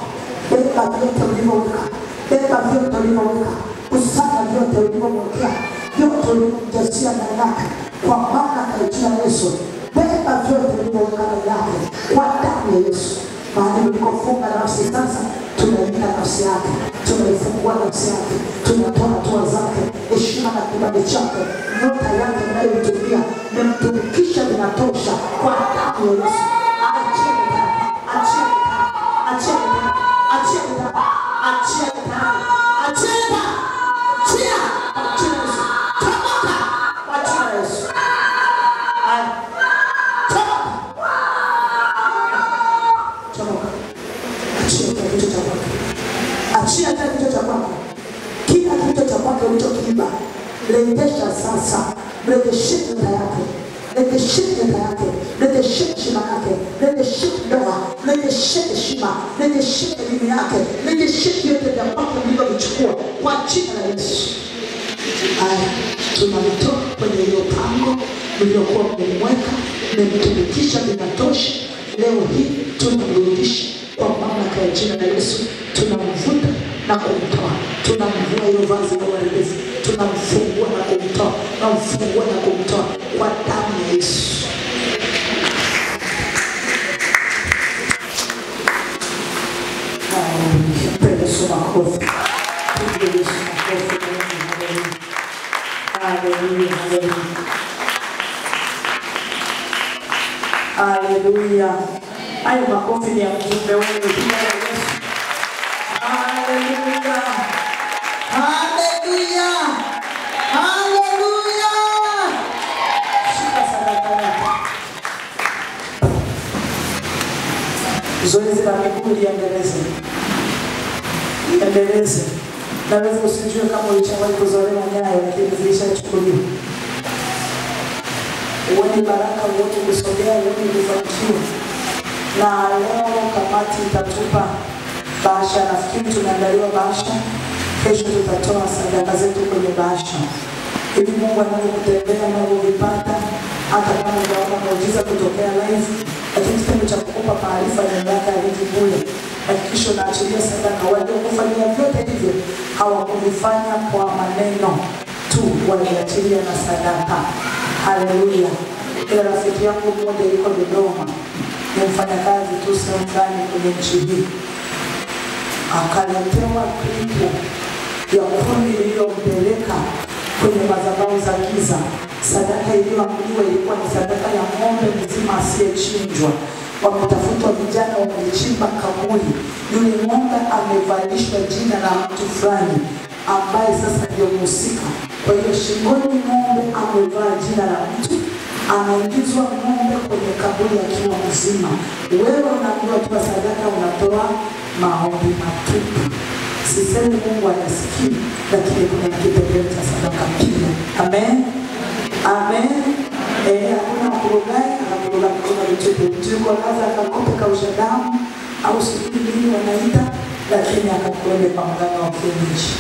Beba vyote ulivyoweka. Beba vyote ulivyoweka. Kusanya vyote ulivyowekea. Vyote ulivyojazia ndani yake. Kwa mamlaka ya jina la Yesu. Beba vyote ulivyoweka ndani yake. Kwa damu ya Yesu. Mahali ulikofunga nafsi sasa, tunalinda nafsi yake, tunaifungua nafsi yake, tunatoa hatua zake, heshima na kibali chake, nyota yake inayoitumia, nimtumikisha vinatosha kwa damu ya Yesu. Achia kitu cha kwako. Achia kitu cha kwako. Kila kitu cha kwako ulichokiiba, rejesha sasa. Rejesha nyota yake. Rejesha nyota yake. Rejesha heshima yake. Rejesha ndoa. Rejesha heshima. Rejesha elimu yake. Rejesha yote ya kwako ulivyochukua kwa jina la Yesu. Haya, tunamtoa kwenye hiyo pango mliokuwa mmemweka, mmemtumikisha vinatosha. Leo hii tunamrudisha kwa mamlaka ya jina la Yesu. Tunamvuta na kumtoa. Tunamvua hiyo vazi la uharibifu. Tunamfungua na kumtoa. Tunamfungua na kumtoa kwa damu ya Yesu. Mpende Yesu makofi. Mpende Yesu makofi. Hallelujah. Hallelujah. Hayo makofi ni ya mjumbe wewe pia Yesu. Hallelujah. Hallelujah. Hallelujah. Shika sadaka yako. Zoezi la miguu liendeleze. Liendeleze. Naweza usijue kama ulichawahi kuzolewa nyayo lakini zilishachukuliwa. Uone baraka, uone kusogea, uone kufanikiwa. Na leo kamati itatupa bahasha. Nafikiri tumeandaliwa bahasha. Kesho tutatoa sadaka zetu kwenye bahasha. Hivi Mungu anapokutendea na unavipata, hata kama unaona muujiza kutokea live, lakini kitendo cha kukupa maarifa ya miaka ya hivi bure. Hakikisha unaachilia sadaka. Waliokufanyia vyote hivyo hawakuvifanya kwa maneno tu, waliachilia na sadaka. Haleluya. Kila rafiki yangu mmoja yuko Dodoma, ni mfanyakazi tu sehemu fulani kwenye nchi hii, akaletewa klipu ya kundi lililompeleka kwenye madhabahu za giza. Sadaka iliyoamriwa ilikuwa ni sadaka ya ng'ombe mzima asiyechinjwa. Wametafutwa vijana, wamechimba kaburi. Yule ng'ombe amevalishwa jina la mtu fulani ambaye sasa ndio mhusika. Kwa hiyo shingoni ng'ombe amevaa jina la mtu, anaingizwa ng'ombe kwenye kaburi akiwa mzima. Wewe unaambiwa tu sadaka, unatoa maombi matupu. Sisemi Mungu anasikia, lakini kuna kipengele cha sadaka pia. Amen. Amen. Hakuna kurogai, anakuroga kuna mtupu. Mtuko laza akakope kausha damu au sijui nini wanaita, lakini akakuende kwa mganga wa kienyeji.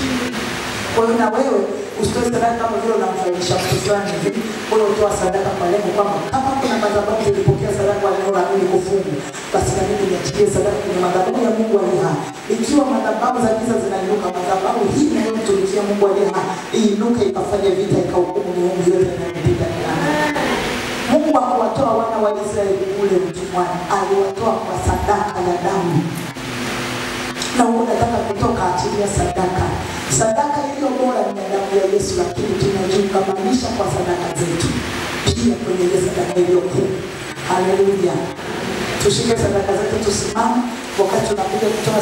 Kwa hiyo na wewe usitoe sadaka kama vile unamfanyisha mtu fulani hivi. Wewe utoa sadaka kwa lengo kwamba kama kuna madhabahu zilipokea sadaka kwa lengo la mimi kufunga, basi na mimi niachilie sadaka kwenye madhabahu ya Mungu aliye hai. Ikiwa madhabahu za giza zinainuka, madhabahu hii inayomtumikia Mungu aliye hai iinuke, ikafanya vita, ikahukumu miungu yote inayopita ndani. Mungu hakuwatoa wana wa Israeli kule utumwani, aliwatoa kwa sadaka ya damu. Na unataka kutoka, achilia sadaka. Sadaka iliyo bora ni damu ya Yesu, lakini tunajiungamanisha kwa sadaka zetu pia kwenye ile sadaka iliyo kuu. Haleluya. Tushike sadaka zetu, tusimame wakati tunakuja kutoa